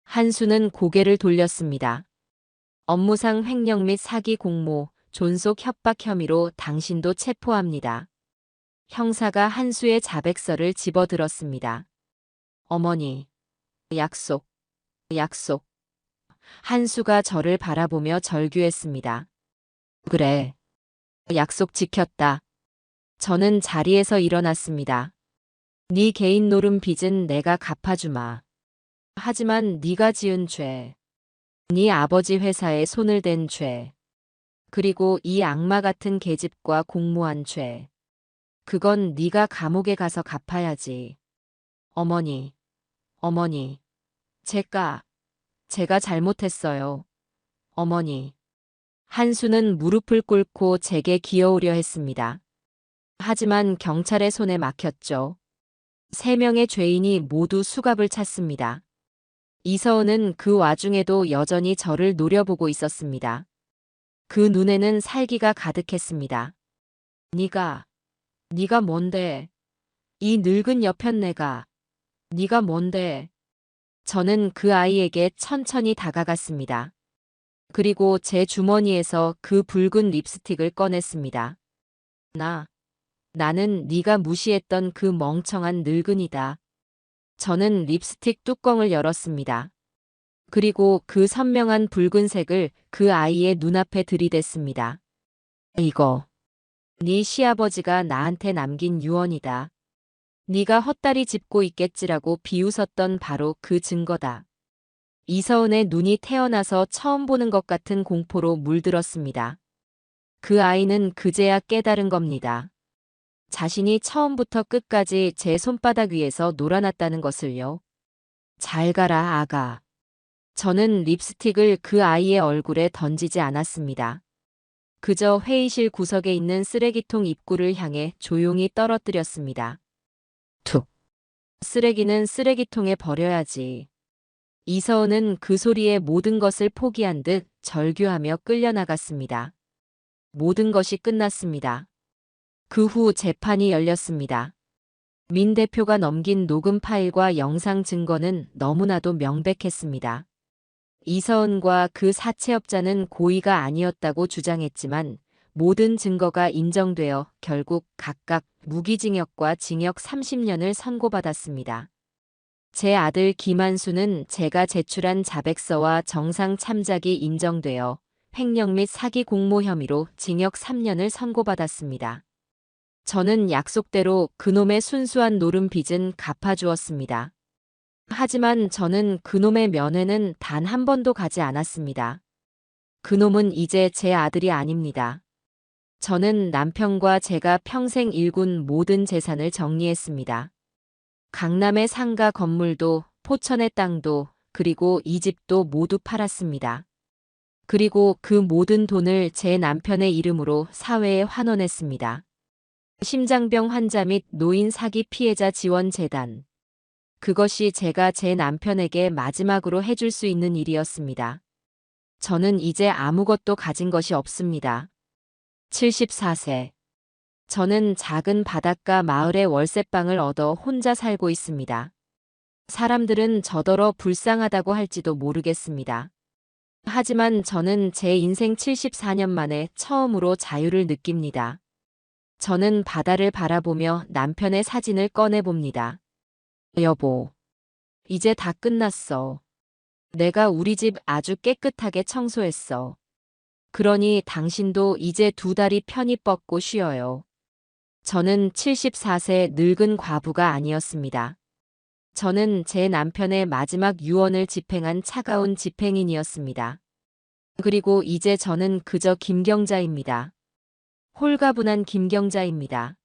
한수는 고개를 돌렸습니다. 업무상 횡령 및 사기 공모, 존속 협박 혐의로 당신도 체포합니다. 형사가 한수의 자백서를 집어들었습니다. 어머니. 약속. 한수가 저를 바라보며 절규했습니다. 그래. 약속 지켰다. 저는 자리에서 일어났습니다. 네 개인 노름 빚은 내가 갚아주마. 하지만 네가 지은 죄, 네 아버지 회사에 손을 댄 죄, 그리고 이 악마 같은 계집과 공모한 죄, 그건 네가 감옥에 가서 갚아야지. 어머니, 어머니, 제가 잘못했어요. 어머니. 한수는 무릎을 꿇고 제게 기어오려 했습니다. 하지만 경찰의 손에 막혔죠. 3명의 죄인이 모두 수갑을 찼습니다. 이서은은 그 와중에도 여전히 저를 노려보고 있었습니다. 그 눈에는 살기가 가득했습니다. 네가 뭔데? 이 늙은 여편네가. 네가 뭔데? 저는 그 아이에게 천천히 다가갔습니다. 그리고 제 주머니에서 그 붉은 립스틱을 꺼냈습니다. 나는 네가 무시했던 그 멍청한 늙은이다. 저는 립스틱 뚜껑을 열었습니다. 그리고 그 선명한 붉은색을 그 아이의 눈앞에 들이댔습니다. 이거 네 시아버지가 나한테 남긴 유언이다. 네가 헛다리 짚고 있겠지라고 비웃었던 바로 그 증거다. 이서은의 눈이 태어나서 처음 보는 것 같은 공포로 물들었습니다. 그 아이는 그제야 깨달은 겁니다. 자신이 처음부터 끝까지 제 손바닥 위에서 놀아났다는 것을요. 잘 가라, 아가. 저는 립스틱을 그 아이의 얼굴에 던지지 않았습니다. 그저 회의실 구석에 있는 쓰레기통 입구를 향해 조용히 떨어뜨렸습니다. 툭. 쓰레기는 쓰레기통에 버려야지. 이서은은 그 소리에 모든 것을 포기한 듯 절규하며 끌려나갔습니다. 모든 것이 끝났습니다. 그 후 재판이 열렸습니다. 민 대표가 넘긴 녹음 파일과 영상 증거는 너무나도 명백했습니다. 이서은과 그 사채업자는 고의가 아니었다고 주장했지만 모든 증거가 인정되어 결국 각각 무기징역과 징역 30년을 선고받았습니다. 제 아들 김한수는 제가 제출한 자백서와 정상 참작이 인정되어 횡령 및 사기 공모 혐의로 징역 3년을 선고받았습니다. 저는 약속대로 그놈의 순수한 노름 빚은 갚아주었습니다. 하지만 저는 그놈의 면회는 단 한 번도 가지 않았습니다. 그놈은 이제 제 아들이 아닙니다. 저는 남편과 제가 평생 일군 모든 재산을 정리했습니다. 강남의 상가 건물도, 포천의 땅도, 그리고 이 집도 모두 팔았습니다. 그리고 그 모든 돈을 제 남편의 이름으로 사회에 환원했습니다. 심장병 환자 및 노인 사기 피해자 지원 재단. 그것이 제가 제 남편에게 마지막으로 해줄 수 있는 일이었습니다. 저는 이제 아무것도 가진 것이 없습니다. 74세. 저는 작은 바닷가 마을의 월세방을 얻어 혼자 살고 있습니다. 사람들은 저더러 불쌍하다고 할지도 모르겠습니다. 하지만 저는 제 인생 74년 만에 처음으로 자유를 느낍니다. 저는 바다를 바라보며 남편의 사진을 꺼내봅니다. 여보, 이제 다 끝났어. 내가 우리 집 아주 깨끗하게 청소했어. 그러니 당신도 이제 2다리 편히 뻗고 쉬어요. 저는 74세 늙은 과부가 아니었습니다. 저는 제 남편의 마지막 유언을 집행한 차가운 집행인이었습니다. 그리고 이제 저는 그저 김경자입니다. 홀가분한 김경자입니다.